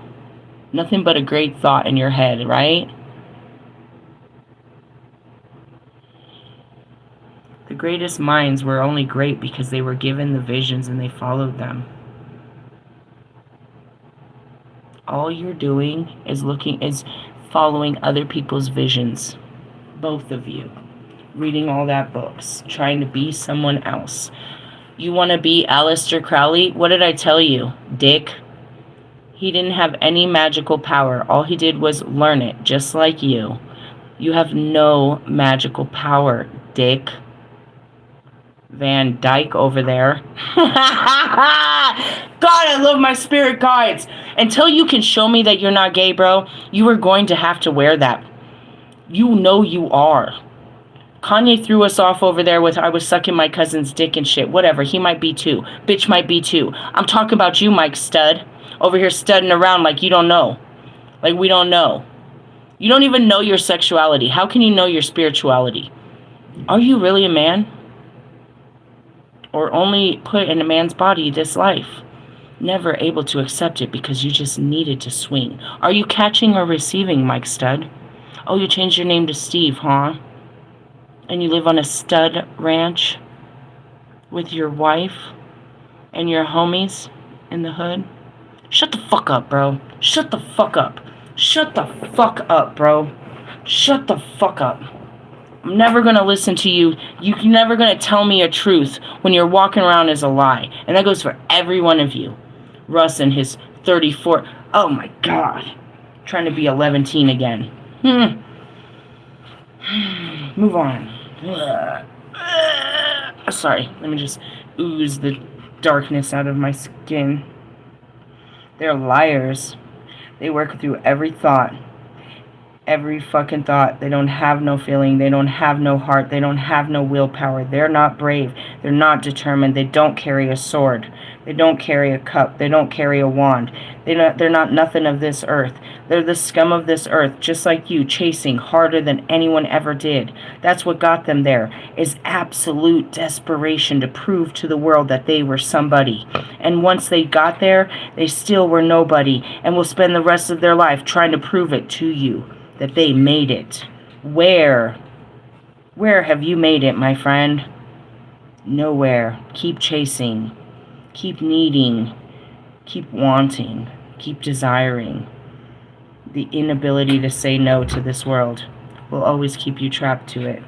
Nothing but a great thought in your head, right? The greatest minds were only great because they were given the visions and they followed them. All you're doing is following other people's visions. Both of you. Reading all that books. Trying to be someone else. You want to be Aleister Crowley? What did I tell you, dick? He didn't have any magical power. All he did was learn it, just like you. You have no magical power, dick. Van Dyke over there. God, I love my spirit guides. Until you can show me that you're not gay, bro, you are going to have to wear that. You know you are. Kanye threw us off over there with I was sucking my cousin's dick and shit. Whatever, he might be too. Bitch might be too. I'm talking about you, Mike Stud. Over here studding around like you don't know. Like we don't know. You don't even know your sexuality. How can you know your spirituality? Are you really a man? Or only put in a man's body this life? Never able to accept it because you just needed to swing. Are you catching or receiving, Mike Stud? Oh, you changed your name to Steve, huh? And you live on a stud ranch with your wife and your homies in the hood? Shut the fuck up, bro. Shut the fuck up. Shut the fuck up, bro. Shut the fuck up. I'm never going to listen to you. You're never going to tell me a truth when you're walking around as a lie. And that goes for every one of you. Russ and his 34. Oh my God. Trying to be 11-teen again. Move on. Sorry. Let me just ooze the darkness out of my skin. They're liars. They work through every thought. Every fucking thought. They don't have no feeling. They don't have no heart. They don't have no willpower. They're not brave. They're not determined. They don't carry a sword. They don't carry a cup. They don't carry a wand. They're not nothing of this earth. They're the scum of this earth, just like you, chasing harder than anyone ever did. That's what got them there, is absolute desperation to prove to the world that they were somebody. And once they got there, they still were nobody, and will spend the rest of their life trying to prove it to you, that they made it. Where have you made it, my friend? Nowhere. Keep chasing. Keep needing. Keep wanting. Keep desiring. The inability to say no to this world will always keep you trapped to it.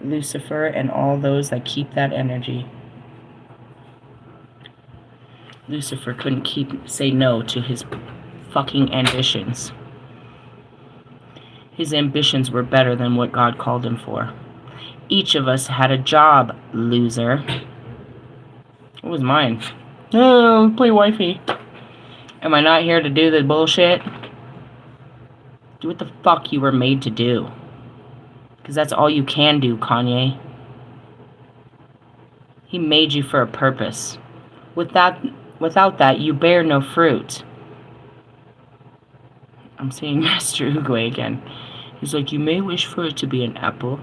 Lucifer and all those that keep that energy. Lucifer couldn't say no to his fucking ambitions. His ambitions were better than what God called him for. Each of us had a job, loser. What was mine? Oh, play wifey. Am I not here to do the bullshit? Do what the fuck you were made to do. Because that's all you can do, Kanye. He made you for a purpose. Without that, you bear no fruit. I'm seeing Master Oogway again. He's like, you may wish for it to be an apple,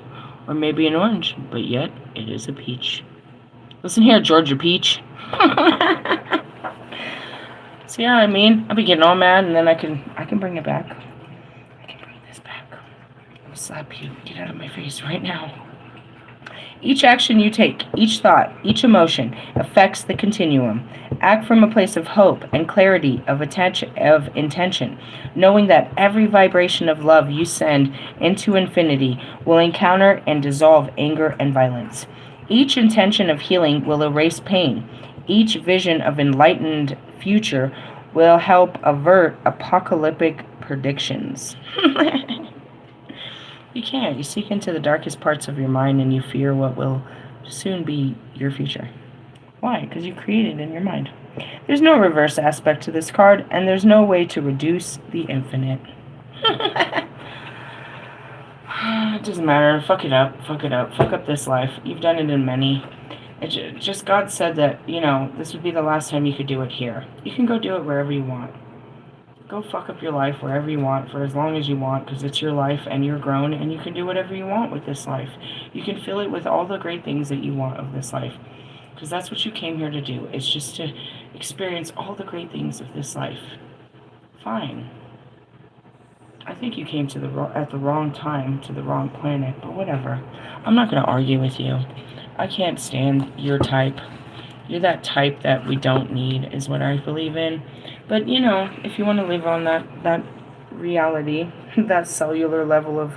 or maybe an orange, but yet it is a peach. Listen here, Georgia Peach. See how I mean? I'll be getting all mad, and then I can bring it back. I can bring this back. I'll slap you. Get out of my face right now. Each action you take, each thought, each emotion affects the continuum. Act from a place of hope and clarity of intention, knowing that every vibration of love you send into infinity will encounter and dissolve anger and violence. Each intention of healing will erase pain. Each vision of enlightened future will help avert apocalyptic predictions. You can't. You seek into the darkest parts of your mind and you fear what will soon be your future. Why? Because you created it in your mind. There's no reverse aspect to this card, and there's no way to reduce the infinite. It doesn't matter. Fuck it up. Fuck it up. Fuck up this life. You've done it in many. Just God said that, this would be the last time you could do it here. You can go do it wherever you want. Go fuck up your life wherever you want for as long as you want, because it's your life and you're grown and you can do whatever you want with this life. You can fill it with all the great things that you want of this life, because that's what you came here to do. It's just to experience all the great things of this life. Fine. I think you came at the wrong time to the wrong planet, but whatever. I'm not going to argue with you. I can't stand your type. You're that type that we don't need, is what I believe in. But, if you want to live on that reality, that cellular level of,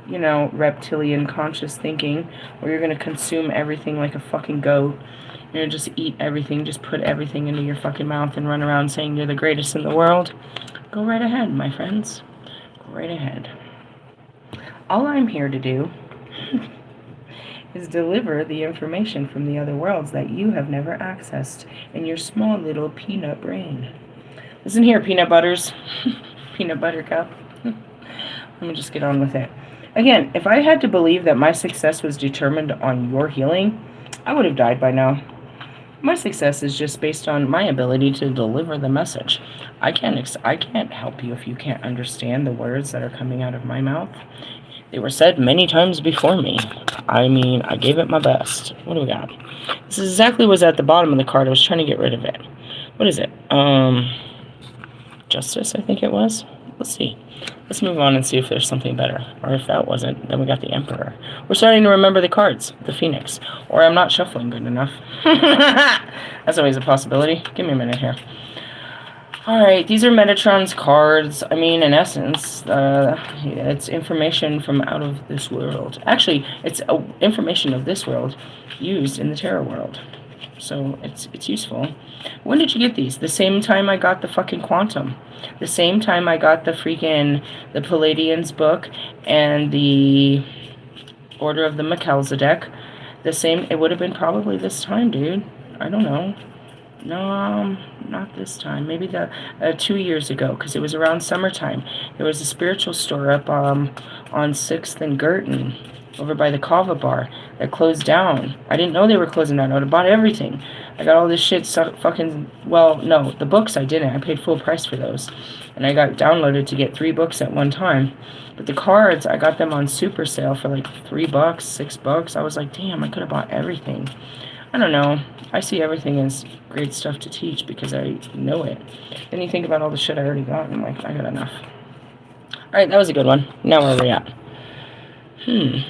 reptilian conscious thinking, where you're going to consume everything like a fucking goat, just eat everything, just put everything into your fucking mouth and run around saying you're the greatest in the world, go right ahead, my friends. Go right ahead. All I'm here to do is deliver the information from the other worlds that you have never accessed in your small little peanut brain. Listen here, peanut butters. Peanut butter cup. Let me just get on with it. Again, if I had to believe that my success was determined on your healing, I would have died by now. My success is just based on my ability to deliver the message. I can't help you if you can't understand the words that are coming out of my mouth. They were said many times before me. I mean, I gave it my best. What do we got? This is exactly what was at the bottom of the card. I was trying to get rid of it. What is it? Justice, I think it was. Let's see. Let's move on and see if there's something better. Or if that wasn't, then we got the Emperor. We're starting to remember the cards. The Phoenix. Or I'm not shuffling good enough. That's always a possibility. Give me a minute here. Alright, these are Metatron's cards. I mean, in essence, it's information from out of this world. Actually, it's information of this world used in the tarot world. So, it's useful. When did you get these? The same time I got the fucking Quantum. The same time I got the Palladians book and the Order of the Melchizedek. It would have been probably this time, dude. I don't know. No, not this time. Maybe 2 years ago, because it was around summertime. There was a spiritual store up on 6th and Girton, over by the Kava bar, that closed down. I didn't know they were closing down. I would have bought everything. I got all this shit no, the books I didn't. I paid full price for those. And I got downloaded to get 3 books at one time. But the cards, I got them on super sale for like $3, $6. I was like, damn, I could have bought everything. I don't know. I see everything as great stuff to teach because I know it. Then you think about all the shit I already got, and I'm like, I got enough. Alright, that was a good one. Now where are we at? 10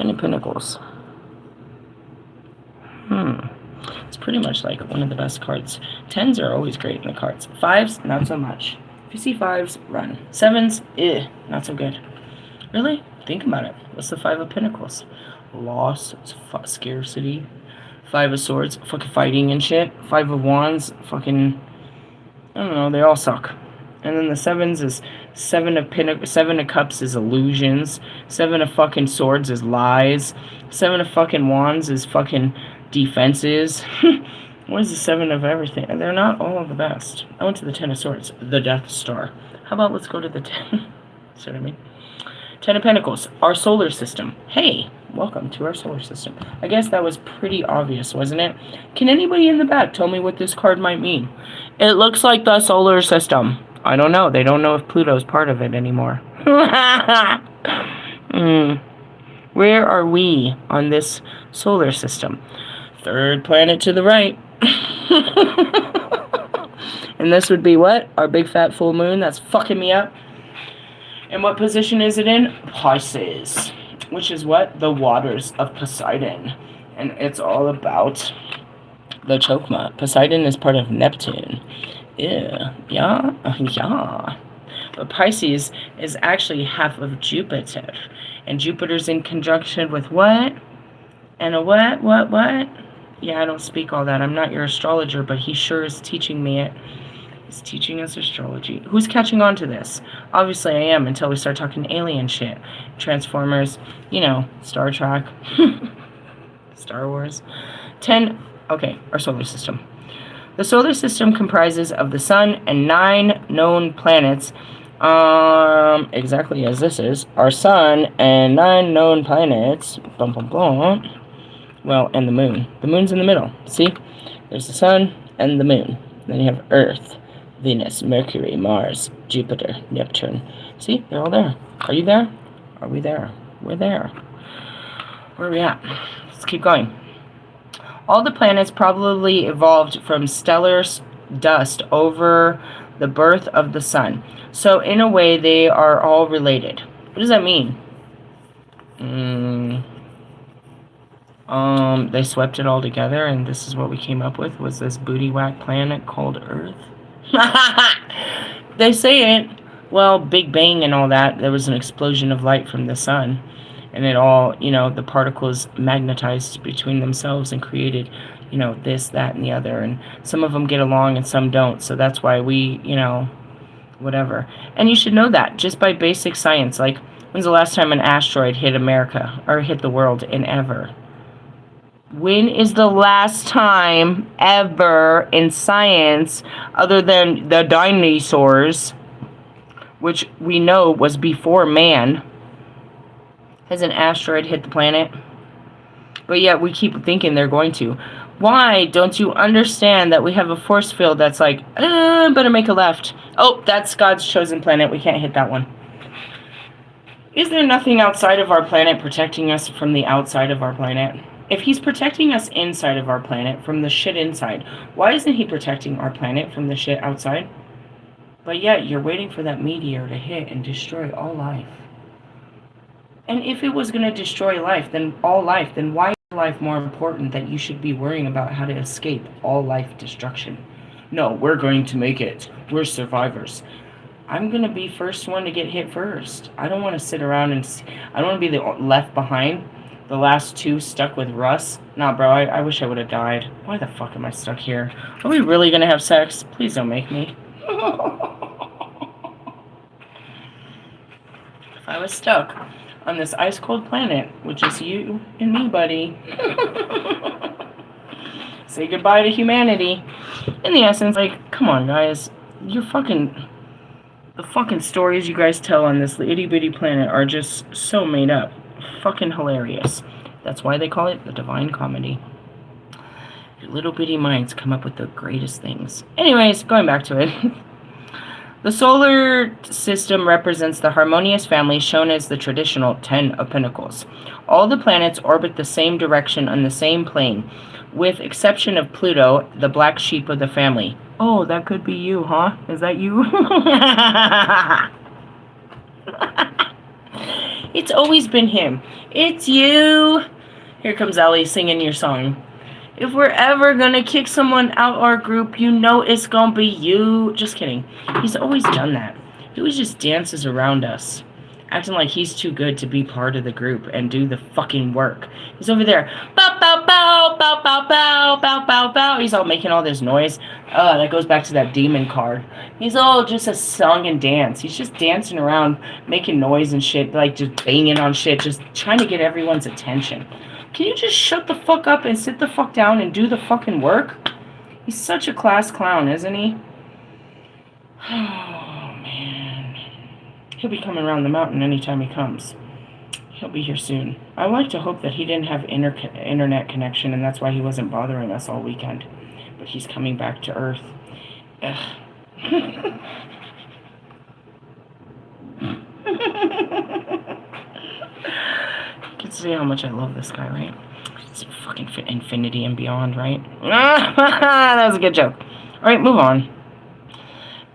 of Pentacles. It's pretty much like one of the best cards. 10s are always great in the cards. 5s, not so much. If you see 5s, run. 7s, not so good. Really? Think about it. What's the 5 of Pentacles? Loss, scarcity. 5 of Swords, fucking fighting and shit. 5 of Wands, fucking, I don't know, they all suck. And then the 7s is 7 of Cups is illusions. 7 of fucking Swords is lies. 7 of fucking Wands is fucking defenses. What is the 7 of everything? They're not all the best. I went to the 10 of Swords, the Death Star. How about let's go to the 10? See what I mean? 10 of Pentacles, our solar system. Hey, welcome to our solar system. I guess that was pretty obvious, wasn't it? Can anybody in the back tell me what this card might mean? It looks like the solar system. I don't know. They don't know if Pluto's part of it anymore. Where are we on this solar system? Third planet to the right. And this would be what? Our big fat full moon that's fucking me up. And what position is it in? Pisces. Which is what? The waters of Poseidon. And it's all about the Chokmah. Poseidon is part of Neptune. Yeah. But Pisces is actually half of Jupiter. And Jupiter's in conjunction with what? And a what? Yeah, I don't speak all that. I'm not your astrologer, but he sure is teaching me it. He's teaching us astrology. Who's catching on to this? Obviously I am, until we start talking alien shit. Transformers, you know, Star Trek, Star Wars. 10, okay, our solar system. The solar system comprises of the sun and 9 known planets, exactly as this is. Our sun and 9 known planets, well, and the moon. The moon's in the middle, see? There's the sun and the moon. Then you have Earth, Venus, Mercury, Mars, Jupiter, Neptune. See, they're all there. Are you there? Are we there? We're there. Where are we at? Let's keep going. All the planets probably evolved from stellar dust over the birth of the sun. So in a way, they are all related. What does that mean? They swept it all together, and this is what we came up with, was this booty whack planet called Earth. They say it. Well, Big Bang and all that, there was an explosion of light from the sun, and it all, you know, the particles magnetized between themselves and created, you know, this, that, and the other, and some of them get along and some don't, so that's why we, you know, whatever. And you should know that just by basic science. Like, when's the last time an asteroid hit America, or hit the world, in ever? When is the last time ever in science, other than the dinosaurs, which we know was before man, has an asteroid hit the planet? But yet we keep thinking they're going to. Why don't you understand that we have a force field that's like, better make a left. Oh, that's God's chosen planet. We can't hit that one. Is there nothing outside of our planet protecting us from the outside of our planet? If he's protecting us inside of our planet from the shit inside, why isn't he protecting our planet from the shit outside? But yet, you're waiting for that meteor to hit and destroy all life. And if it was going to destroy life, then why is life more important that you should be worrying about how to escape all life destruction? No, we're going to make it. We're survivors. I'm going to be first one to get hit first. I don't want to sit around and I don't want to be the left behind. The last 2 stuck with Russ. Nah, bro, I wish I would have died. Why the fuck am I stuck here? Are we really gonna have sex? Please don't make me. If I was stuck on this ice-cold planet, which is you and me, buddy. Say goodbye to humanity. In the essence, like, come on, guys. The fucking stories you guys tell on this itty-bitty planet are just so made up. Fucking hilarious. That's why they call it the Divine Comedy. Your little bitty minds come up with the greatest things. Anyways, going back to it. The solar system represents the harmonious family shown as the traditional 10 of Pentacles. All the planets orbit the same direction on the same plane, with exception of Pluto, the black sheep of the family. Oh, that could be you, huh? Is that you? It's always been him. It's you. Here comes Ellie singing your song. If we're ever gonna kick someone out our group, you know it's gonna be you. Just kidding. He's always done that. He always just dances around us, acting like he's too good to be part of the group and do the fucking work. He's over there. Bow, bow, bow, bow, bow, bow, bow, bow, bow. He's all making all this noise. That goes back to that demon card. He's all just a song and dance. He's just dancing around, making noise and shit, like just banging on shit, just trying to get everyone's attention. Can you just shut the fuck up and sit the fuck down and do the fucking work? He's such a class clown, isn't he? Oh, man. He'll be coming around the mountain anytime he comes. He'll be here soon. I like to hope that he didn't have internet connection, and that's why he wasn't bothering us all weekend. But he's coming back to Earth. Ugh. You can see how much I love this guy, right? It's fucking infinity and beyond, right? That was a good joke. Alright, move on.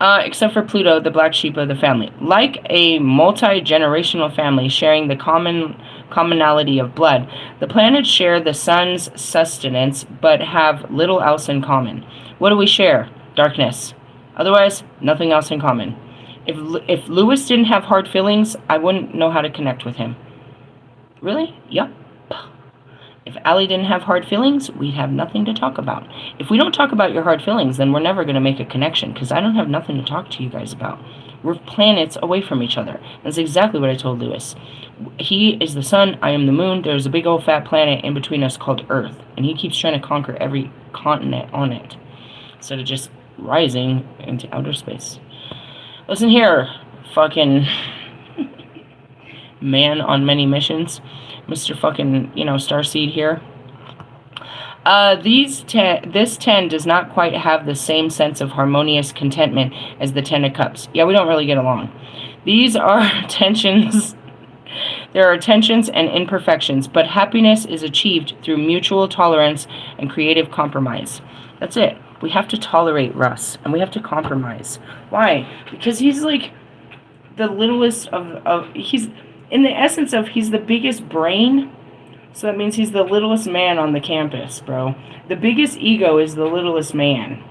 Except for Pluto, the black sheep of the family. Like a multi-generational family sharing the commonality of blood, the planets share the sun's sustenance, but have little else in common. What do we share? Darkness. Otherwise, nothing else in common. If Lewis didn't have hard feelings, I wouldn't know how to connect with him. Really? Yup. If Allie didn't have hard feelings, we'd have nothing to talk about. If we don't talk about your hard feelings, then we're never going to make a connection, because I don't have nothing to talk to you guys about. We're planets away from each other. That's exactly what I told Lewis. He is the sun, I am the moon. There's a big old fat planet in between us called Earth, and he keeps trying to conquer every continent on it, instead of just rising into outer space. Listen here, fucking man on many missions. Mr. fucking, Starseed here. This 10 does not quite have the same sense of harmonious contentment as the 10 of Cups. Yeah, we don't really get along. These are tensions. There are tensions and imperfections, but happiness is achieved through mutual tolerance and creative compromise. That's it. We have to tolerate Russ, and we have to compromise. Why? Because he's like the littlest he's... in the essence of, he's the biggest brain, so that means he's the littlest man on the campus, bro. The biggest ego is the littlest man.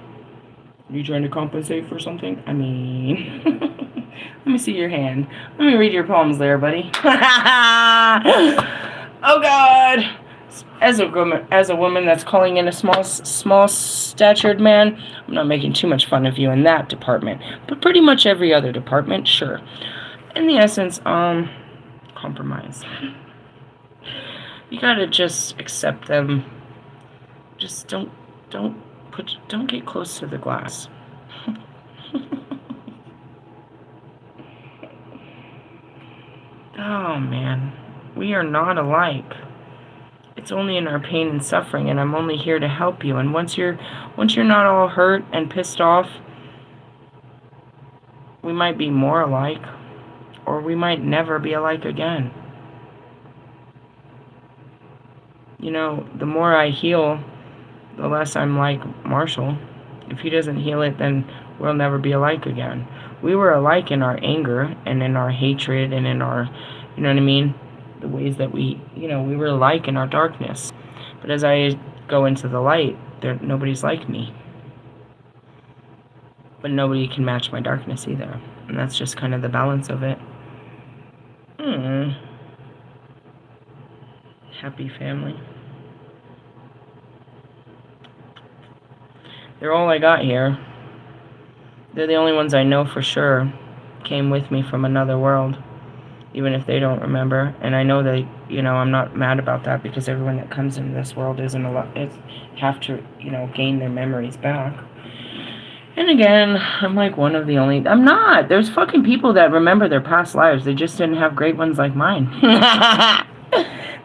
Are you trying to compensate for something? I mean, let me see your hand. Let me read your palms there, buddy. Oh, God. As a woman that's calling in a small statured man, I'm not making too much fun of you in that department, but pretty much every other department, sure. In the essence, compromise. You gotta just accept them. Just don't get close to the glass. Oh man, we are not alike. It's only in our pain and suffering, and I'm only here to help you. And once you're not all hurt and pissed off, we might be more alike. Or we might never be alike again. The more I heal, the less I'm like Marshall. If he doesn't heal it, then we'll never be alike again. We were alike in our anger and in our hatred and in our, you know what I mean? The ways that we were alike in our darkness. But as I go into the light, nobody's like me. But nobody can match my darkness either. And that's just kind of the balance of it. Happy family. They're all I got here. They're the only ones I know for sure came with me from another world, even if they don't remember. And I know that, I'm not mad about that, because everyone that comes into this world have to, gain their memories back. And again, I'm like one of the only... I'm not! There's fucking people that remember their past lives. They just didn't have great ones like mine.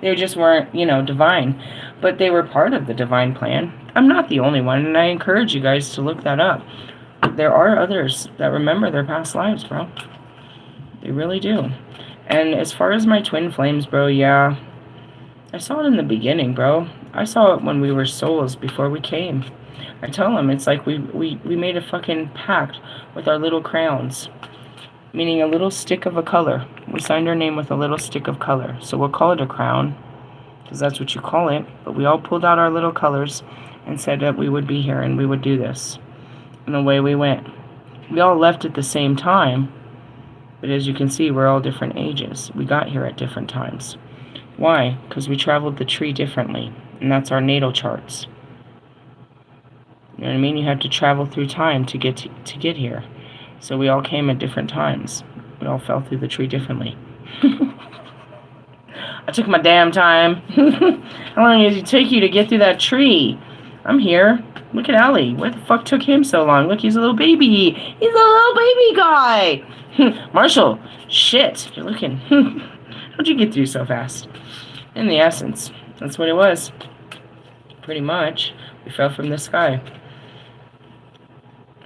They just weren't, divine. But they were part of the divine plan. I'm not the only one, and I encourage you guys to look that up. There are others that remember their past lives, bro. They really do. And as far as my twin flames, bro, yeah. I saw it in the beginning, bro. I saw it when we were souls before we came. I tell them, it's like we made a fucking pact with our little crowns. Meaning a little stick of a color. We signed our name with a little stick of color. So we'll call it a crown, because that's what you call it. But we all pulled out our little colors and said that we would be here and we would do this. And away we went. We all left at the same time. But as you can see, we're all different ages. We got here at different times. Why? Because we traveled the tree differently. And that's our natal charts. You know what I mean? You have to travel through time to get here. So we all came at different times. We all fell through the tree differently. I took my damn time. How long did it take you to get through that tree? I'm here. Look at Allie. Where the fuck took him so long? Look, he's a little baby. He's a little baby guy. Marshall, shit. You're looking. How'd you get through so fast? In the essence, that's what it was. Pretty much. We fell from the sky.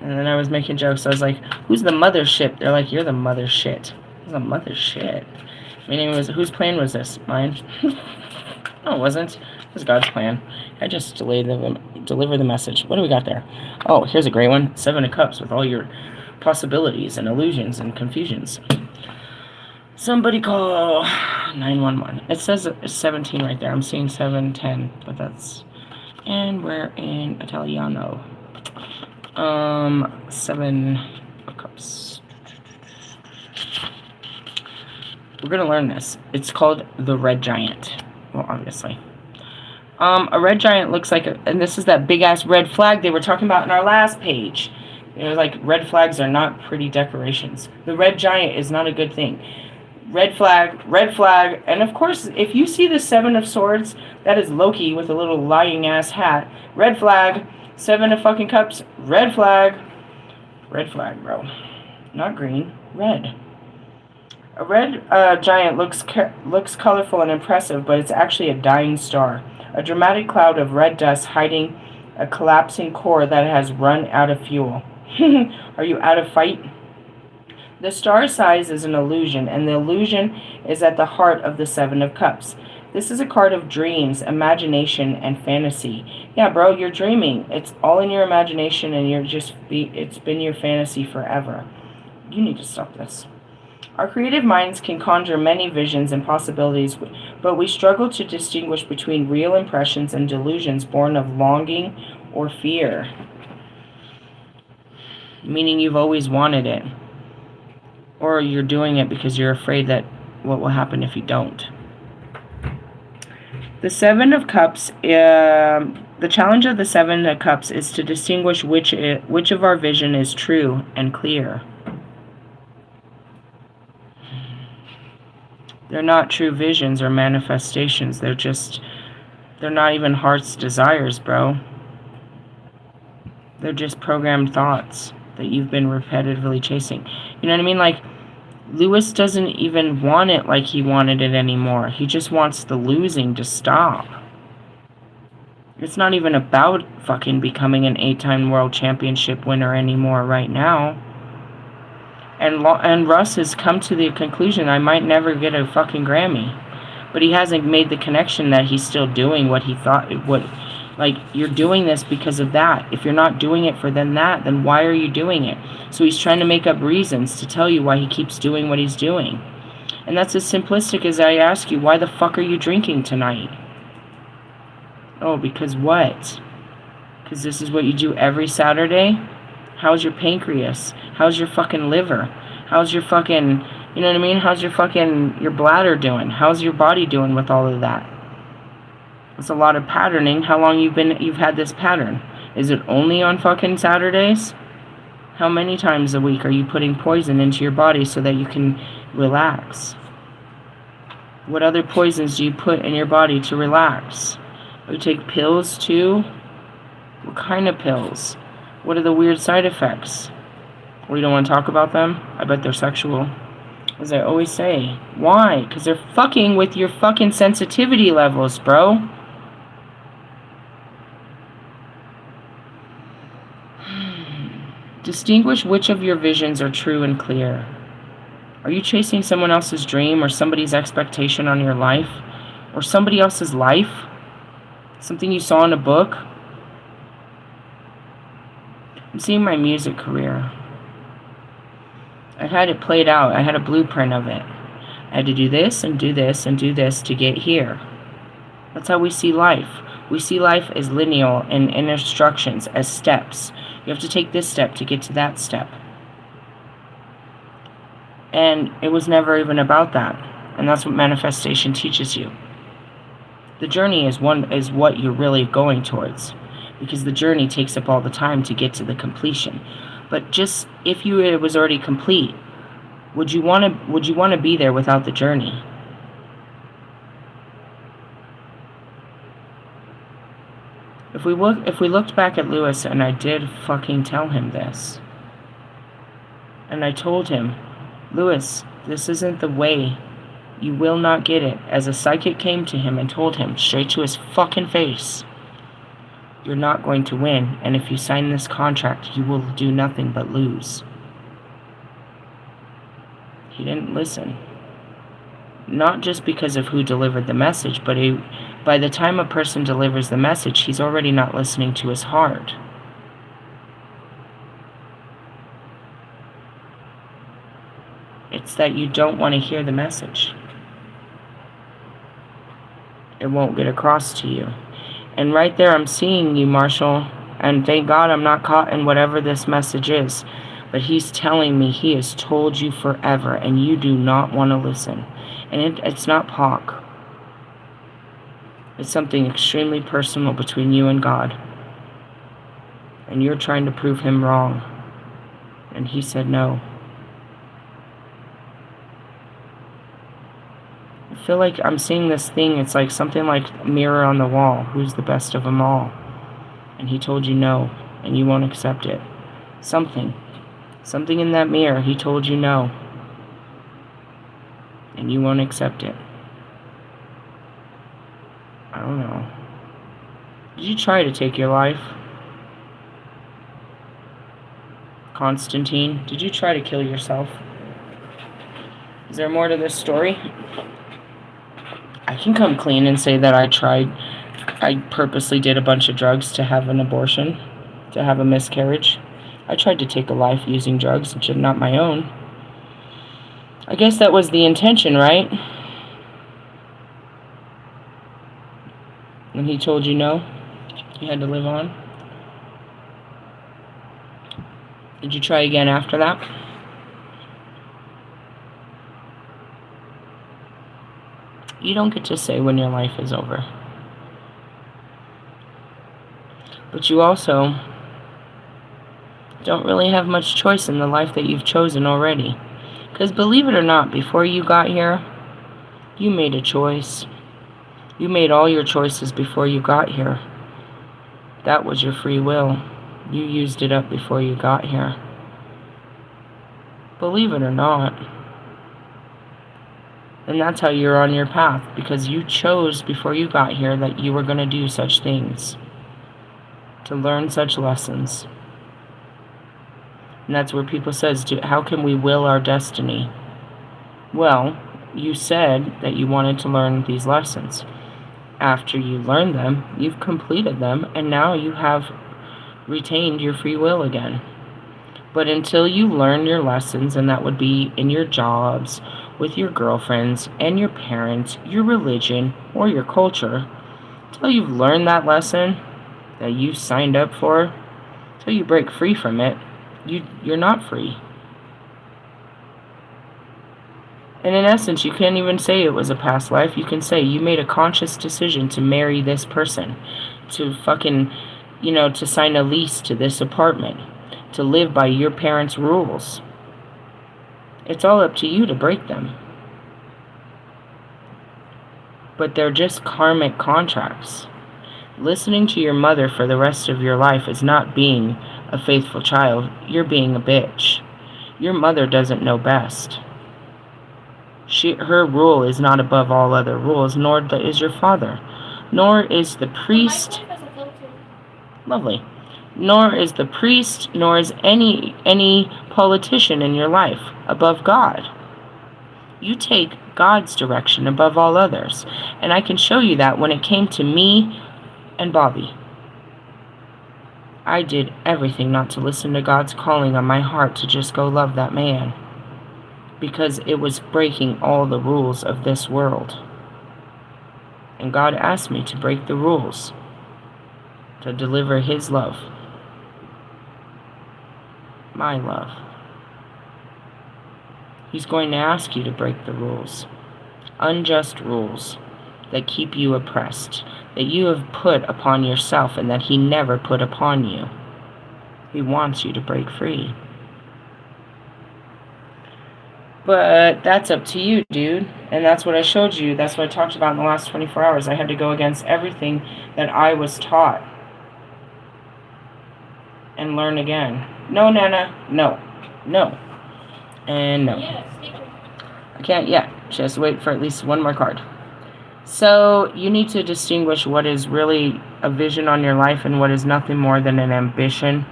And then I was making jokes. I was like, who's the mothership? They're like, you're the mothership. Who's the mothership? Meaning, whose plan was this? Mine? No, it wasn't. It was God's plan. I just deliver the message. What do we got there? Oh, here's a great one. 7 of Cups with all your possibilities and illusions and confusions. Somebody call 911. It says it's 17 right there. I'm seeing 710, but that's... And we're in Italiano. 7 of Cups. We're gonna learn this. It's called the Red Giant. Well, obviously. A red giant looks like, and this is that big-ass red flag they were talking about in our last page. You know, like, red flags are not pretty decorations. The red giant is not a good thing. Red flag, and of course, if you see the 7 of Swords, that is Loki with a little lying-ass hat. Red flag, 7 of fucking Cups, red flag. Red flag, bro. Not green, red. A red giant looks colorful and impressive, but it's actually a dying star. A dramatic cloud of red dust hiding a collapsing core that has run out of fuel. Are you out of fight? The star size is an illusion, and the illusion is at the heart of the 7 of Cups. This is a card of dreams, imagination, and fantasy. Yeah, bro, you're dreaming. It's all in your imagination, and it's been your fantasy forever. You need to stop this. Our creative minds can conjure many visions and possibilities, but we struggle to distinguish between real impressions and delusions born of longing or fear. Meaning you've always wanted it. Or you're doing it because you're afraid that what will happen if you don't. The 7 of Cups, the challenge of the 7 of Cups is to distinguish which of our vision is true and clear. They're not true visions or manifestations. They're not even heart's desires, bro. They're just programmed thoughts that you've been repetitively chasing. You know what I mean? Like, Lewis doesn't even want it like he wanted it anymore. He just wants the losing to stop. It's not even about fucking becoming an 8-time world championship winner anymore right now. And Russ has come to the conclusion I might never get a fucking Grammy. But he hasn't made the connection that he's still doing what he thought, like, you're doing this because of that. If you're not doing it for that, then why are you doing it? So he's trying to make up reasons to tell you why he keeps doing what he's doing. And that's as simplistic as I ask you, why the fuck are you drinking tonight? Oh, because what? Because this is what you do every Saturday? How's your pancreas? How's your fucking liver? How's your fucking, you know what I mean? How's your bladder doing? How's your body doing with all of that? It's a lot of patterning. How long you've had this pattern? Is it only on fucking Saturdays? How many times a week are you putting poison into your body so that you can relax? What other poisons do you put in your body to relax? Do you take pills too? What kind of pills? What are the weird side effects? We don't want to talk about them? I bet they're sexual. As I always say. Why? Because they're fucking with your fucking sensitivity levels, bro. Distinguish which of your visions are true and clear. Are you chasing someone else's dream or somebody's expectation on your life? Or somebody else's life? Something you saw in a book? I'm seeing my music career. I had it played out. I had a blueprint of it. I had to do this and do this and do this to get here. That's how we see life. We see life as linear and in instructions, as steps. You have to take this step to get to that step. And it was never even about that. And that's what manifestation teaches you. The journey is what you're really going towards. Because the journey takes up all the time to get to the completion. But just if it was already complete, would you want to be there without the journey? If we looked back at Lewis, and I did fucking tell him this, and I told him, Lewis, this isn't the way. You will not get it. As a psychic came to him and told him straight to his fucking face, you're not going to win, and if you sign this contract, you will do nothing but lose. He didn't listen. Not just because of who delivered the message, but by the time a person delivers the message, he's already not listening to his heart. It's that you don't want to hear the message. It won't get across to you. And right there, I'm seeing you, Marshall, and thank God I'm not caught in whatever this message is. But he's telling me he has told you forever, and you do not want to listen. And it's not POC. It's something extremely personal between you and God. And you're trying to prove him wrong. And he said no. I feel like I'm seeing this thing. It's like something like a mirror on the wall. Who's the best of them all? And he told you no, and you won't accept it. Something in that mirror, he told you no, and you won't accept it. I don't know. Did you try to take your life? Constantine, did you try to kill yourself? Is there more to this story? I can come clean and say that I purposely did a bunch of drugs to have an abortion, to have a miscarriage. I tried to take a life using drugs, which are not my own. I guess that was the intention, right? And he told you no? You had to live on? Did you try again after that? You don't get to say when your life is over. But you also don't really have much choice in the life that you've chosen already. Because believe it or not, before you got here, you made a choice. You made all your choices before you got here. That was your free will. You used it up before you got here. Believe it or not. And that's how you're on your path, because you chose before you got here that you were going to do such things, to learn such lessons. And that's where people says, how can we will our destiny? Well, you said that you wanted to learn these lessons. After you learned them, you've completed them, and now you have retained your free will again. But until you learn your lessons, and that would be in your jobs, with your girlfriends, and your parents, your religion, or your culture, until you've learned that lesson that you signed up for, until you break free from it, you're not free. And in essence, you can't even say it was a past life. You can say you made a conscious decision to marry this person, to fucking, to sign a lease to this apartment, to live by your parents' rules. It's all up to you to break them. But they're just karmic contracts. Listening to your mother for the rest of your life is not being a faithful child. You're being a bitch. Your mother doesn't know best. Her rule is not above all other rules, nor is your father. Nor is the priest. Lovely. Nor is the priest, nor is any politician in your life above God. You take God's direction above all others. And I can show you that when it came to me and Bobby. I did everything not to listen to God's calling on my heart to just go love that man, because it was breaking all the rules of this world. And God asked me to break the rules, to deliver His love, my love. He's going to ask you to break the rules, unjust rules that keep you oppressed, that you have put upon yourself and that He never put upon you. He wants you to break free. But that's up to you, dude. And that's what I showed you. That's what I talked about in the last 24 hours. I had to go against everything that I was taught. and learn again. No, Nana. No. No. And no. Yes, take it. I can't yet. Just wait for at least one more card. So you need to distinguish what is really a vision on your life and what is nothing more than an ambition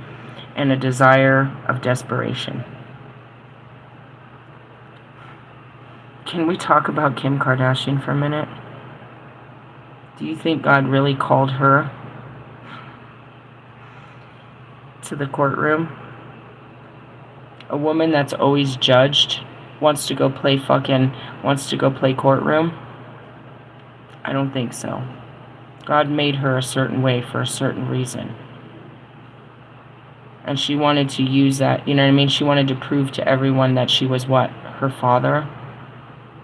and a desire of desperation. Can we talk about Kim Kardashian for a minute? Do you think God really called her to the courtroom? A woman that's always judged wants to go play courtroom? I don't think so. God made her a certain way for a certain reason. And she wanted to use that, you know what I mean? She wanted to prove to everyone that she was what? Her father?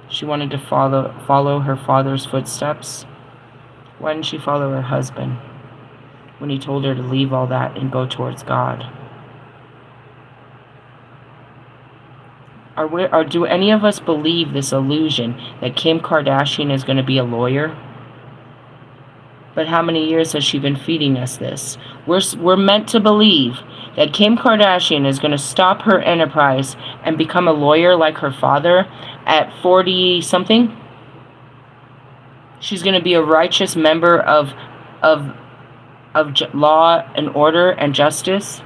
She wanted to follow her father's footsteps. Why didn't she follow her husband when he told her to leave all that and go towards God? Or do any of us believe this illusion that Kim Kardashian is going to be a lawyer? But how many years has she been feeding us this? We're meant to believe that Kim Kardashian is going to stop her enterprise and become a lawyer like her father at 40-something. She's going to be a righteous member of law and order and justice.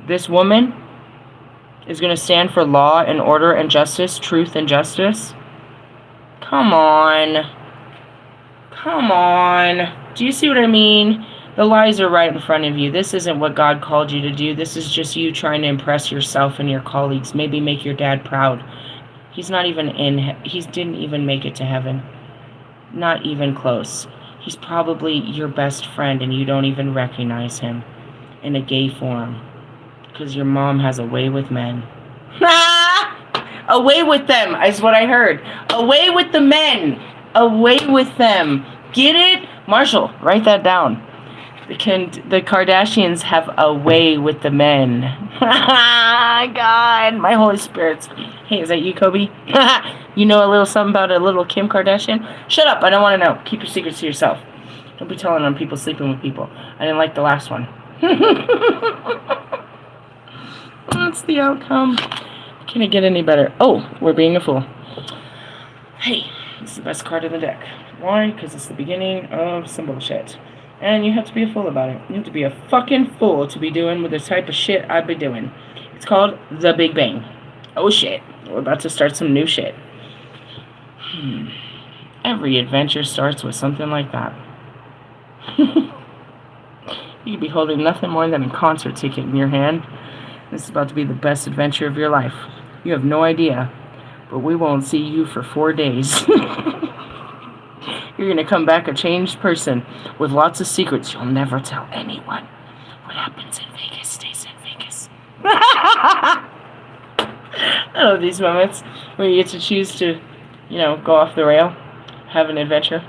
This woman is going to stand for law and order and justice, truth and justice. Come on. Come on. Do you see what I mean? The lies are right in front of you. This isn't what God called you to do. This is just you trying to impress yourself and your colleagues. Maybe make your dad proud. He's not even he didn't even make it to heaven. Not even close. He's probably your best friend and you don't even recognize him in a gay form. Because your mom has a way with men. Away with them is what I heard. Away with the men. Away with them. Get it? Marshall, write that down. The Kardashians have a way with the men. God, my Holy Spirit's. Hey, is that you, Kobe? You know a little something about a little Kim Kardashian? Shut up, I don't want to know. Keep your secrets to yourself. Don't be telling on people sleeping with people. I didn't like the last one. That's the outcome. Can it get any better? Oh, we're being a fool. Hey, this is the best card in the deck. Why? Because it's the beginning of some bullshit. And you have to be a fool about it. You have to be a fucking fool to be doing with the type of shit I've been doing. It's called The Big Bang. Oh shit. We're about to start some new shit. Every adventure starts with something like that. You could be holding nothing more than a concert ticket in your hand. This is about to be the best adventure of your life. You have no idea, but we won't see you for 4 days. You're going to come back a changed person with lots of secrets you'll never tell anyone. What happens in Vegas stays in Vegas. I love these moments where you get to choose to, go off the rail, have an adventure.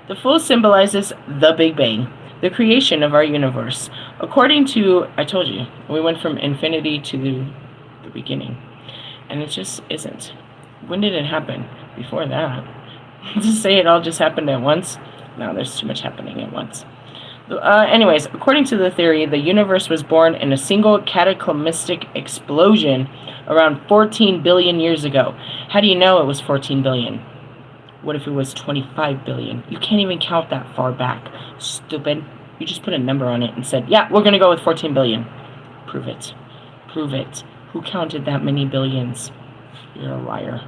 The Fool symbolizes the Big Bang, the creation of our universe. According to, I told you, we went from infinity to the beginning. And it just isn't. When did it happen? Before that. To say it all just happened at once? No, there's too much happening at once. Anyways, according to the theory, the universe was born in a single cataclysmic explosion around 14 billion years ago. How do you know it was 14 billion? What if it was 25 billion? You can't even count that far back. Stupid. You just put a number on it and said, yeah, we're going to go with 14 billion. Prove it. Prove it. Who counted that many billions? You're a liar.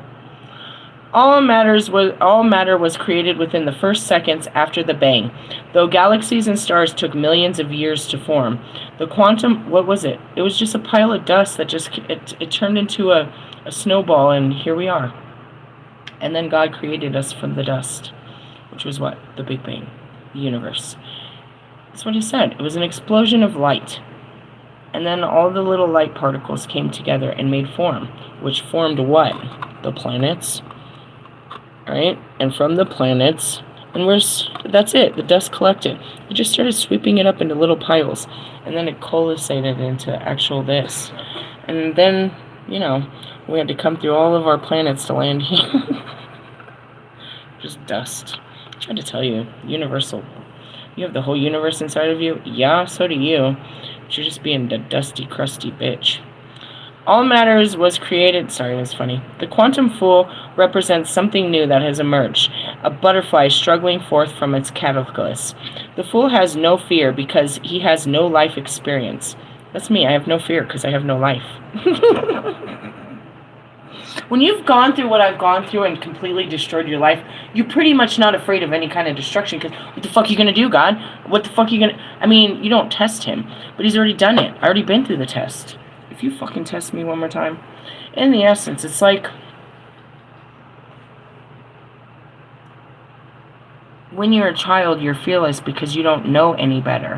All matter was created within the first seconds after the bang. Though galaxies and stars took millions of years to form, the quantum, what was it? It was just a pile of dust that it turned into a snowball, and here we are. And then God created us from the dust, which was what? The Big Bang, the universe. That's what he said. It was an explosion of light. And then all the little light particles came together and made form, which formed what? The planets. Right? And from the planets, and that's it. The dust collected. It just started sweeping it up into little piles. And then it coalesced into actual this. And then, we had to come through all of our planets to land here. Just dust. I tried to tell you, universal. You have the whole universe inside of you? Yeah, so do you. She's just being the dusty, crusty bitch. All matters was created. Sorry, that's funny. The quantum fool represents something new that has emerged, a butterfly struggling forth from its caterpillars. The fool has no fear because he has no life experience. That's me. I have no fear because I have no life. When you've gone through what I've gone through and completely destroyed your life, you're pretty much not afraid of any kind of destruction because what the fuck are you going to do, God? What the fuck are you going to... I mean, you don't test him, but he's already done it. I already been through the test. If you fucking test me one more time. In the essence, it's like... when you're a child, you're fearless because you don't know any better.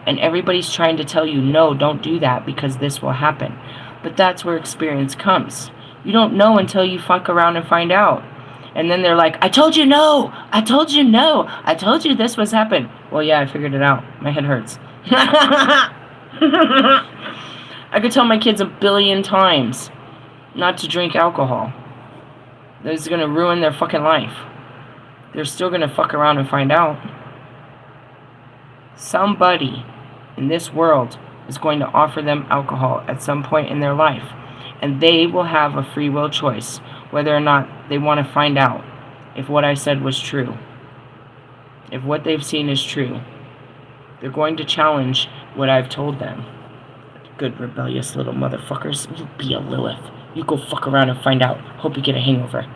And everybody's trying to tell you, no, don't do that because this will happen. But that's where experience comes. You don't know until you fuck around and find out. And then they're like, I told you no! I told you no! I told you this was happening. Well, yeah, I figured it out. My head hurts. I could tell my kids 1 billion times not to drink alcohol. This is going to ruin their fucking life. They're still going to fuck around and find out. Somebody in this world is going to offer them alcohol at some point in their life. And they will have a free will choice whether or not they want to find out if what I said was true. If what they've seen is true. They're going to challenge what I've told them. Good rebellious little motherfuckers. You be a Lilith. You go fuck around and find out. Hope you get a hangover.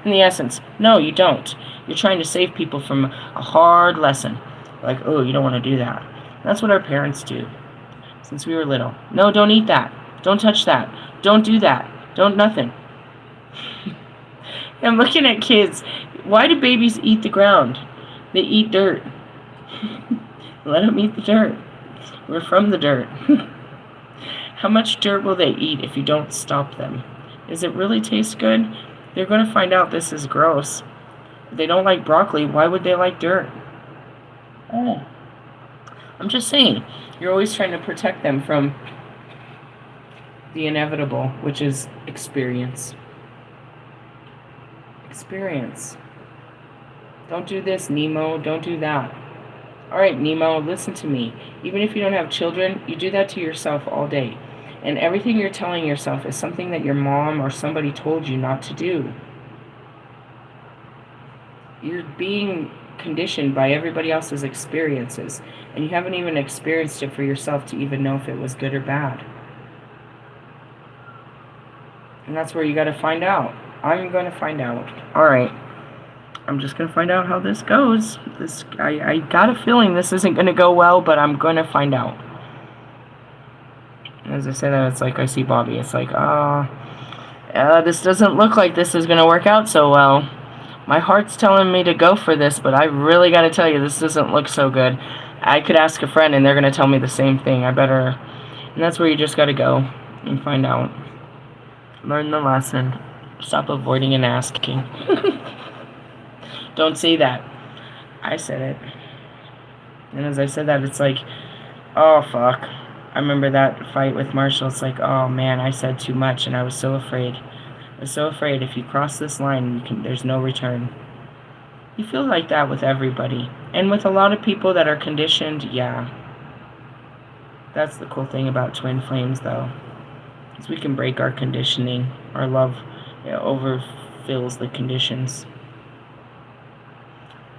In the essence, no, you don't. You're trying to save people from a hard lesson. Like, oh, you don't want to do that. That's what our parents do since we were little. No, don't eat that. Don't touch that. Don't do that. Don't nothing. I'm looking at kids. Why do babies eat the ground? They eat dirt. Let them eat the dirt. We're from the dirt. How much dirt will they eat if you don't stop them? Does it really taste good? They're going to find out this is gross. If they don't like broccoli, why would they like dirt? Oh. I'm just saying, you're always trying to protect them from the inevitable, which is experience. Experience. Don't do this, Nemo. Don't do that. Alright, Nemo, listen to me. Even if you don't have children, you do that to yourself all day. And everything you're telling yourself is something that your mom or somebody told you not to do. You're being conditioned by everybody else's experiences. And you haven't even experienced it for yourself to even know if it was good or bad. And that's where you got to find out. I'm going to find out. Alright. I'm just going to find out how this goes. I got a feeling this isn't going to go well, but I'm going to find out. As I say that, it's like I see Bobby. It's like, this doesn't look like this is going to work out so well. My heart's telling me to go for this, but I really got to tell you, this doesn't look so good. I could ask a friend, and they're going to tell me the same thing. I better... And that's where you just got to go and find out. Learn the lesson. Stop avoiding and asking. Don't say that. I said it. And as I said that, it's like, oh, fuck. I remember that fight with Marshall. It's like, oh, man, I said too much, and I was so afraid. I was so afraid if you cross this line, there's no return. You feel like that with everybody. And with a lot of people that are conditioned, yeah. That's the cool thing about twin flames, though. Is we can break our conditioning. Our love overfills the conditions.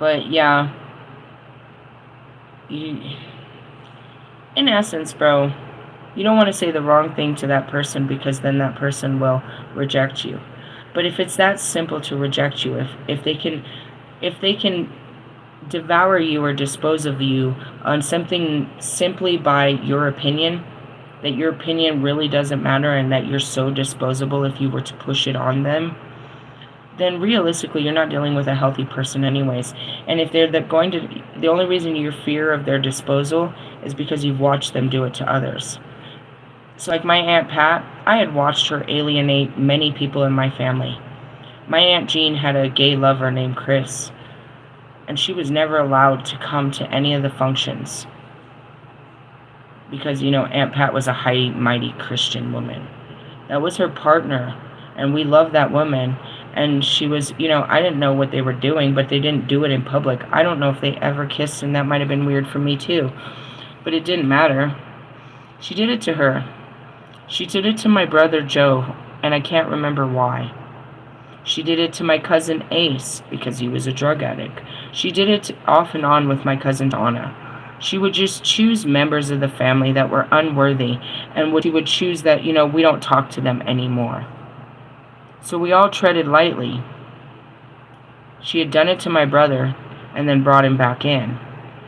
But, yeah. In essence, bro, you don't want to say the wrong thing to that person because then that person will reject you. But if it's that simple to reject you, if they can devour you or dispose of you on something simply by your opinion, that your opinion really doesn't matter and that you're so disposable if you were to push it on them, then realistically you're not dealing with a healthy person anyways. And if they're the only reason you fear of their disposal is because you've watched them do it to others. So like my Aunt Pat, I had watched her alienate many people in my family. My Aunt Jean had a gay lover named Chris, and she was never allowed to come to any of the functions because, Aunt Pat was a high, mighty Christian woman. That was her partner, and we loved that woman. And she was, I didn't know what they were doing, but they didn't do it in public. I don't know if they ever kissed, and that might have been weird for me too. But it didn't matter. She did it to her. She did it to my brother Joe, and I can't remember why. She did it to my cousin Ace, because he was a drug addict. She did it off and on with my cousin Donna. She would just choose members of the family that were unworthy, and she would choose that, we don't talk to them anymore. So we all treaded lightly. She had done it to my brother, and then brought him back in.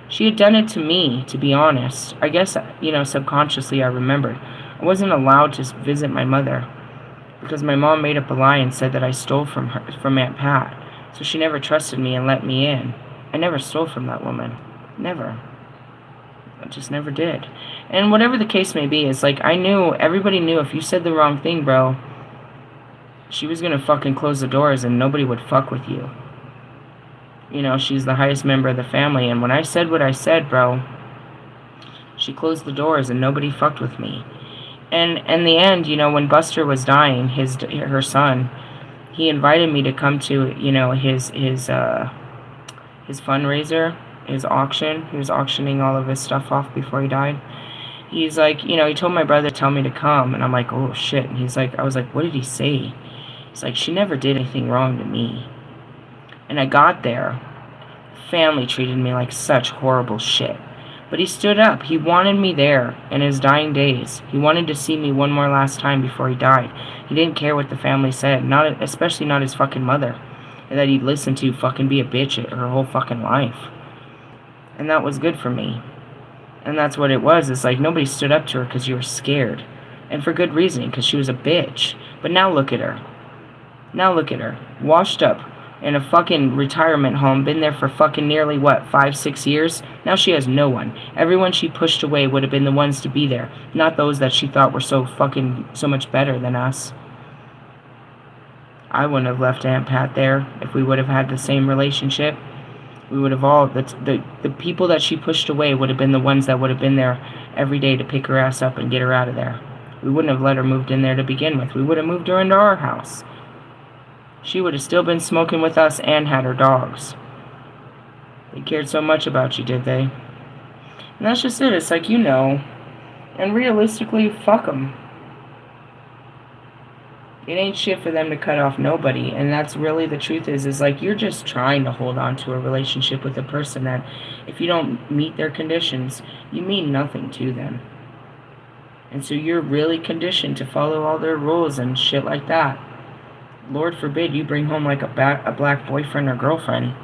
She had done it to me, to be honest. I guess, subconsciously I remembered. I wasn't allowed to visit my mother, because my mom made up a lie and said that I stole from Aunt Pat. So she never trusted me and let me in. I never stole from that woman. Never. I just never did. And whatever the case may be, it's like everybody knew if you said the wrong thing, bro, she was gonna fucking close the doors and nobody would fuck with you. She's the highest member of the family, and when I said what I said, bro, she closed the doors and nobody fucked with me. And in the end, when Buster was dying, her son, he invited me to come to, his fundraiser, his auction. He was auctioning all of his stuff off before he died. He's like, he told my brother to tell me to come, and I'm like, oh shit. And I was like, what did he say? He's like, she never did anything wrong to me. And I got there. Family treated me like such horrible shit. But he stood up. He wanted me there in his dying days. He wanted to see me one more last time before he died. He didn't care what the family said, especially not his fucking mother, and that he'd listen to fucking be a bitch her whole fucking life. And that was good for me. And that's what it was. It's like nobody stood up to her because you were scared. And for good reason, because she was a bitch. But now look at her. Washed up in a fucking retirement home, been there for fucking nearly, 5-6 years? Now she has no one. Everyone she pushed away would have been the ones to be there, not those that she thought were so much better than us. I wouldn't have left Aunt Pat there if we would have had the same relationship. We would have all, the people that she pushed away would have been the ones that would have been there every day to pick her ass up and get her out of there. We wouldn't have let her moved in there to begin with. We would have moved her into our house. She would have still been smoking with us and had her dogs. They cared so much about you, did they? And that's just it. It's like, and realistically, fuck them. It ain't shit for them to cut off nobody. And that's really the truth is like you're just trying to hold on to a relationship with a person that if you don't meet their conditions, you mean nothing to them. And so you're really conditioned to follow all their rules and shit like that. Lord forbid you bring home like a black boyfriend or girlfriend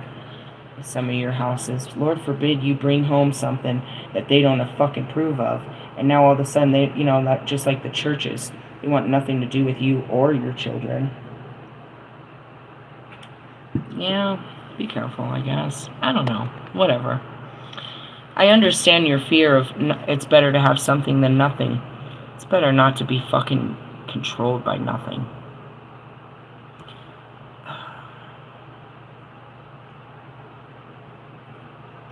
in some of your houses. Lord forbid you bring home something that they don't fucking approve of. And now all of a sudden they, that just like the churches, they want nothing to do with you or your children. Yeah, be careful, I guess. I don't know. Whatever. I understand your fear of it's better to have something than nothing. It's better not to be fucking controlled by nothing.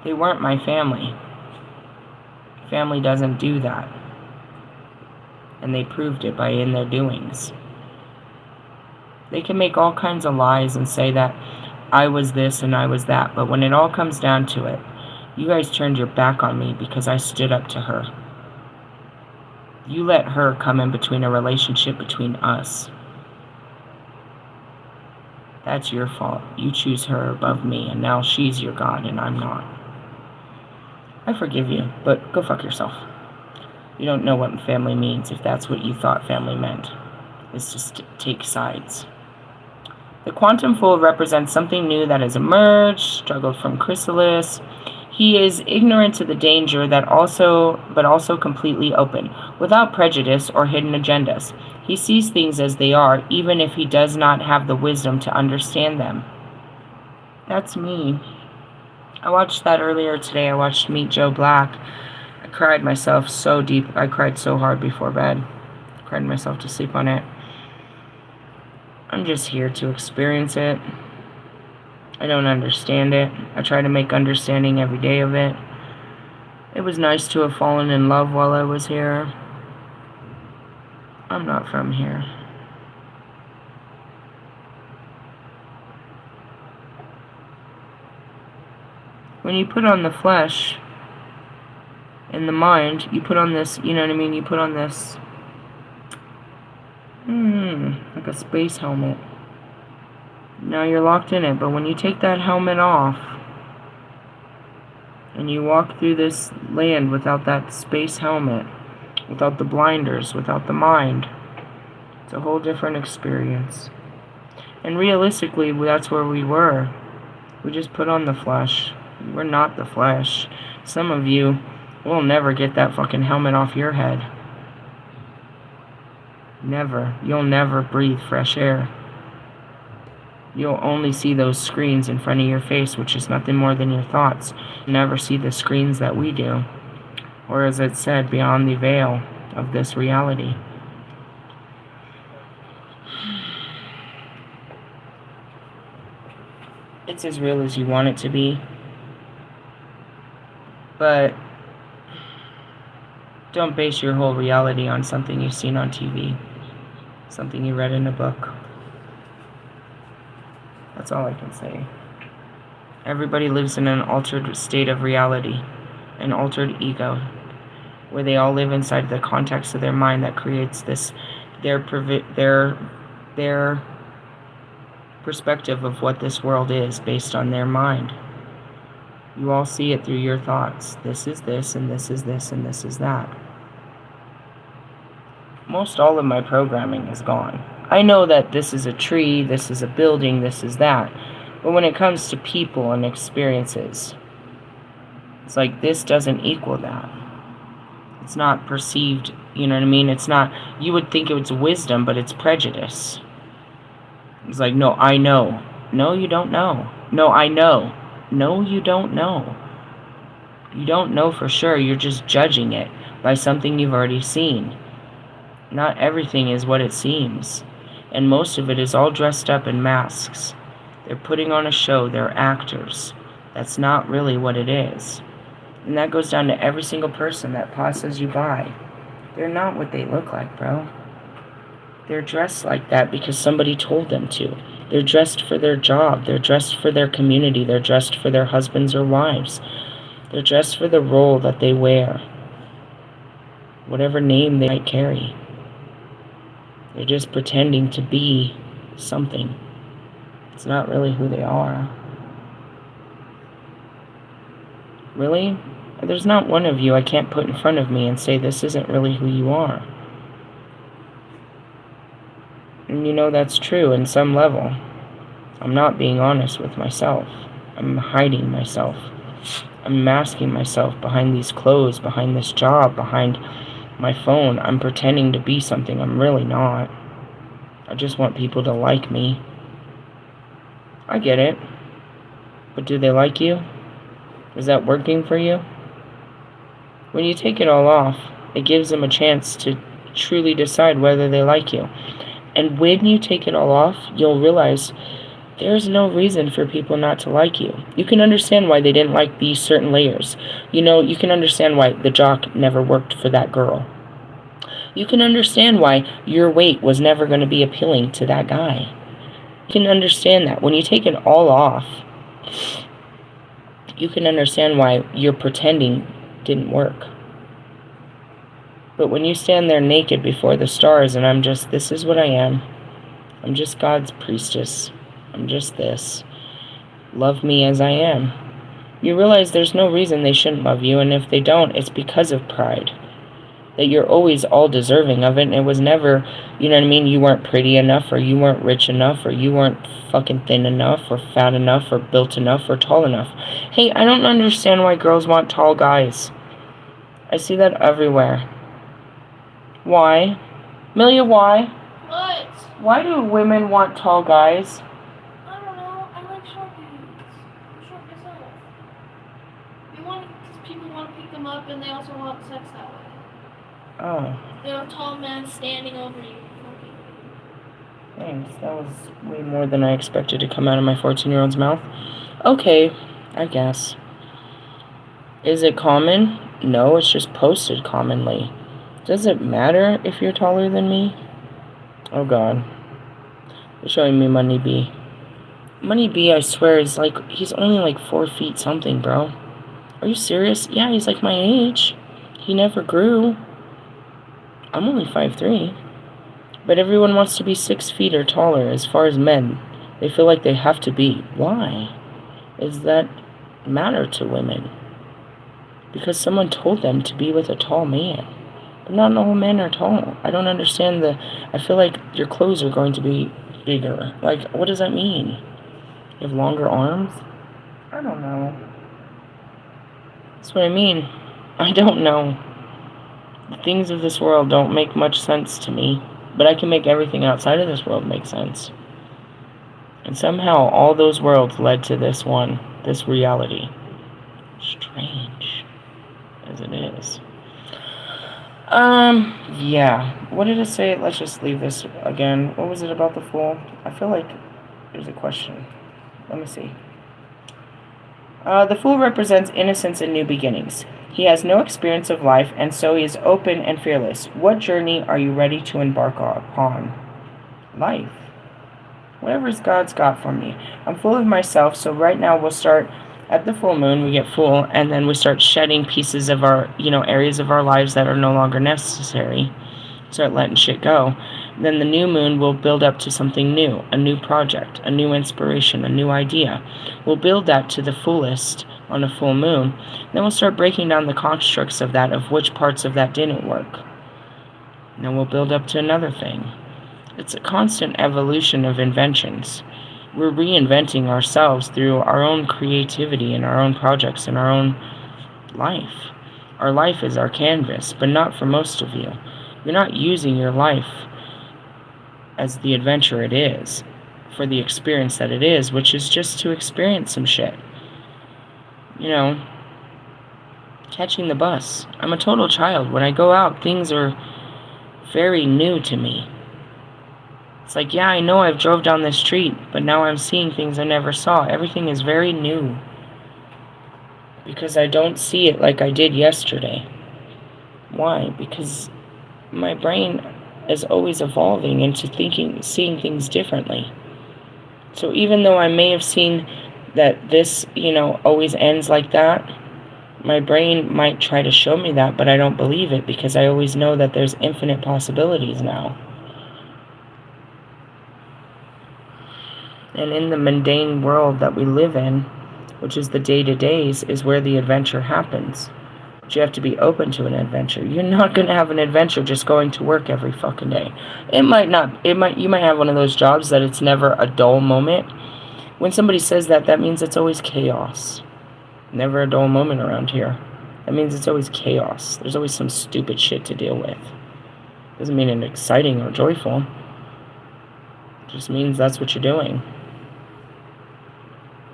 They weren't my family. Family doesn't do that. And they proved it in their doings. They can make all kinds of lies and say that I was this and I was that, but when it all comes down to it, you guys turned your back on me because I stood up to her. You let her come in between a relationship between us. That's your fault. You choose her above me, and now she's your God and I'm not. I forgive you, but go fuck yourself. You don't know what family means if that's what you thought family meant. It's just to take sides. The Quantum Fool represents something new that has emerged, struggled from chrysalis. He is ignorant to the danger but also completely open, without prejudice or hidden agendas. He sees things as they are, even if he does not have the wisdom to understand them. That's me. I watched that earlier today. I watched Meet Joe Black. I cried myself so deep. I cried so hard before bed. I cried myself to sleep on it. I'm just here to experience it. I don't understand it. I try to make understanding every day of it. It was nice to have fallen in love while I was here. I'm not from here. When you put on the flesh, In the mind, you put on this, you know what I mean? You put on this, like a space helmet. Now you're locked in it, but when you take that helmet off, and you walk through this land without that space helmet, without the blinders, without the mind, it's a whole different experience. And realistically, that's where we were. We just put on the flesh. We're not the flesh. Some of you will never get that fucking helmet off your head. Never. You'll never breathe fresh air. You'll only see those screens in front of your face, which is nothing more than your thoughts. You'll never see the screens that we do. Or as it said, beyond the veil of this reality. It's as real as you want it to be. But don't base your whole reality on something you've seen on TV. Something you read in a book. That's all I can say. Everybody lives in an altered state of reality. An altered ego. Where they all live inside the context of their mind that creates this, their perspective of what this world is based on their mind. You all see it through your thoughts. This is this, and this is this, and this is that. Most all of my programming is gone. I know that this is a tree, this is a building, this is that. But when it comes to people and experiences, it's like this doesn't equal that. It's not perceived, you know what I mean? It's not, you would think it's wisdom, but it's prejudice. It's like, no, I know. No, you don't know. No, I know. No, you don't know. You don't know for sure. You're just judging it by something you've already seen. Not everything is what it seems. And most of it is all dressed up in masks. They're putting on a show. They're actors. That's not really what it is. And that goes down to every single person that passes you by. They're not what they look like, bro. They're dressed like that because somebody told them to. They're dressed for their job. They're dressed for their community. They're dressed for their husbands or wives. They're dressed for the role that they wear. Whatever name they might carry. They're just pretending to be something. It's not really who they are. Really? There's not one of you I can't put in front of me and say this isn't really who you are. And you know that's true in some level. I'm not being honest with myself. I'm hiding myself. I'm masking myself behind these clothes, behind this job, behind my phone. I'm pretending to be something I'm really not. I just want people to like me. I get it. But do they like you? Is that working for you? When you take it all off, it gives them a chance to truly decide whether they like you. And when you take it all off, you'll realize there's no reason for people not to like you. You can understand why they didn't like these certain layers. You know, you can understand why the jock never worked for that girl. You can understand why your weight was never going to be appealing to that guy. You can understand that. When you take it all off, you can understand why your pretending didn't work. But when you stand there naked before the stars and I'm just, this is what I am. I'm just God's priestess. I'm just this. Love me as I am. You realize there's no reason they shouldn't love you, and if they don't, it's because of pride. That you're always all deserving of it, and it was never, you know what I mean, you weren't pretty enough, or you weren't rich enough, or you weren't fucking thin enough, or fat enough, or built enough, or tall enough. Hey, I don't understand why girls want tall guys. I see that everywhere. Why? Amelia, why? What? Why do women want tall guys? I don't know. I like short dudes. I'm short myself. Because people want to pick them up, and they also want sex that way. Oh. They're a tall man standing over you. Thanks. That was way more than I expected to come out of my 14-year-old's mouth. Okay, I guess. Is it common? No, it's just posted commonly. Does it matter if you're taller than me? Oh god. They're showing me Money B. Money B, I swear, is like, he's only like 4 feet something, bro. Are you serious? Yeah, he's like my age. He never grew. I'm only 5'3". But everyone wants to be 6 feet or taller as far as men. They feel like they have to be. Why? Does that matter to women? Because someone told them to be with a tall man. But not all men are tall. I don't understand I feel like your clothes are going to be bigger. Like, what does that mean? You have longer arms? I don't know. That's what I mean. I don't know. The things of this world don't make much sense to me. But I can make everything outside of this world make sense. And somehow all those worlds led to this one, this reality. Strange as it is. Yeah. What did it say? Let's just leave this again. What was it about the Fool? I feel like there's a question. Let me see. The Fool represents innocence and new beginnings. He has no experience of life, and so he is open and fearless. What journey are you ready to embark upon? Life. Whatever God's got for me. I'm full of myself, so right now we'll start at the full moon. We get full, and then we start shedding pieces of our, areas of our lives that are no longer necessary. Start letting shit go. Then the new moon will build up to something new, a new project, a new inspiration, a new idea. We'll build that to the fullest on a full moon. Then we'll start breaking down the constructs of that, of which parts of that didn't work. And then we'll build up to another thing. It's a constant evolution of inventions. We're reinventing ourselves through our own creativity and our own projects and our own life. Our life is our canvas, but not for most of you. You're not using your life as the adventure it is, for the experience that it is, which is just to experience some shit. Catching the bus. I'm a total child. When I go out, things are very new to me. It's like, yeah, I know I've drove down this street, but now I'm seeing things I never saw. Everything is very new. Because I don't see it like I did yesterday. Why? Because my brain is always evolving into seeing things differently. So even though I may have seen that this, always ends like that, my brain might try to show me that, but I don't believe it because I always know that there's infinite possibilities now. And in the mundane world that we live in, which is the day-to-days, is where the adventure happens. But you have to be open to an adventure. You're not going to have an adventure just going to work every fucking day. You might have one of those jobs that it's never a dull moment. When somebody says that, that means it's always chaos. Never a dull moment around here. That means it's always chaos. There's always some stupid shit to deal with. Doesn't mean it's exciting or joyful. It just means that's what you're doing.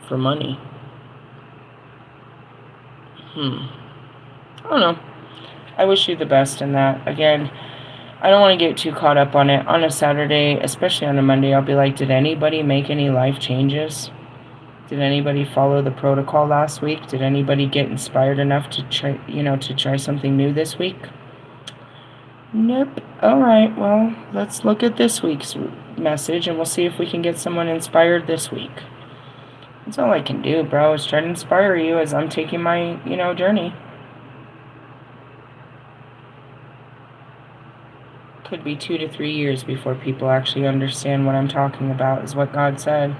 For money. I don't know. I wish you the best in that. Again, I don't want to get too caught up on it. On a Saturday, especially on a Monday, I'll be like, did anybody make any life changes? Did anybody follow the protocol last week? Did anybody get inspired enough to try something new this week? Nope. All right, well, let's look at this week's message, and we'll see if we can get someone inspired this week. That's all I can do, bro, is try to inspire you as I'm taking my, journey. Could be 2 to 3 years before people actually understand what I'm talking about, is what God said.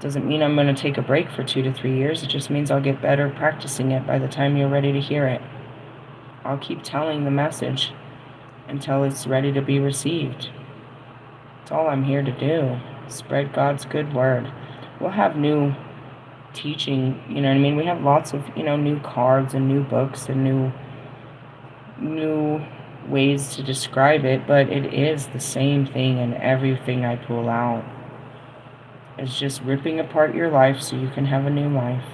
Doesn't mean I'm going to take a break for 2 to 3 years. It just means I'll get better practicing it by the time you're ready to hear it. I'll keep telling the message until it's ready to be received. That's all I'm here to do. Spread God's good word. We'll have new teaching, We have lots of, new cards and new books and new ways to describe it, but it is the same thing in everything I pull out. It's just ripping apart your life so you can have a new life.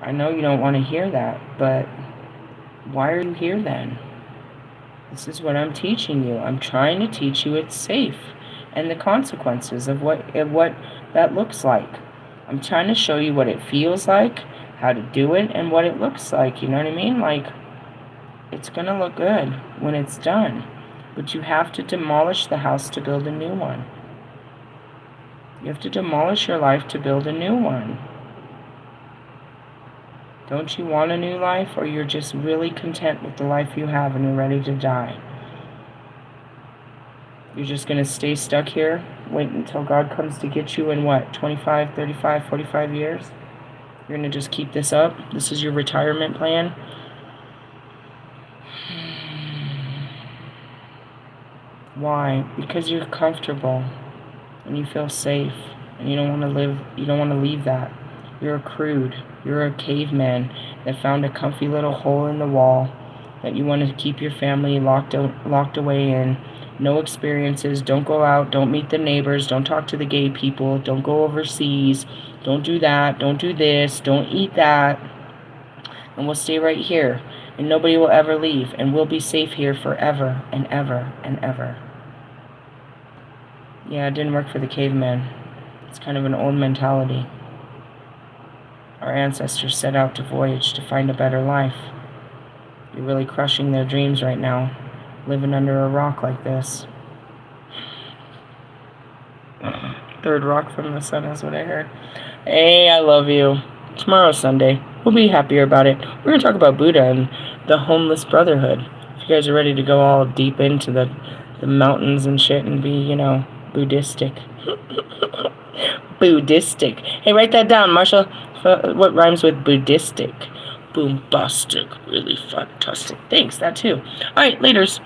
I know you don't want to hear that, but why are you here then? This is what I'm teaching you. I'm trying to teach you it's safe and the consequences of what that looks like. I'm trying to show you what it feels like, how to do it, and what it looks like. You know what I mean? Like, it's going to look good when it's done. But you have to demolish the house to build a new one. You have to demolish your life to build a new one. Don't you want a new life, or you're just really content with the life you have and you're ready to die? You're just going to stay stuck here, wait until God comes to get you in what, 25, 35, 45 years? You're going to just keep this up? This is your retirement plan? Why? Because you're comfortable and you feel safe and you don't want to live, you don't want to leave that. You're a crude. You're a caveman that found a comfy little hole in the wall that you want to keep your family locked away in. No experiences. Don't go out. Don't meet the neighbors. Don't talk to the gay people. Don't go overseas. Don't do that. Don't do this. Don't eat that. And we'll stay right here. And nobody will ever leave. And we'll be safe here forever and ever and ever. Yeah, it didn't work for the caveman. It's kind of an old mentality. Our ancestors set out to voyage to find a better life. You're really crushing their dreams right now, living under a rock like this. Third rock from the sun is what I heard. Hey, I love you. Tomorrow's Sunday. We'll be happier about it. We're going to talk about Buddha and the homeless brotherhood. If you guys are ready to go all deep into the mountains and shit and be, you know, Buddhistic. Buddhistic. Hey, write that down, Marshall. What rhymes with Buddhistic? Boombastic. Really fantastic. Thanks, that too. Alright, laters.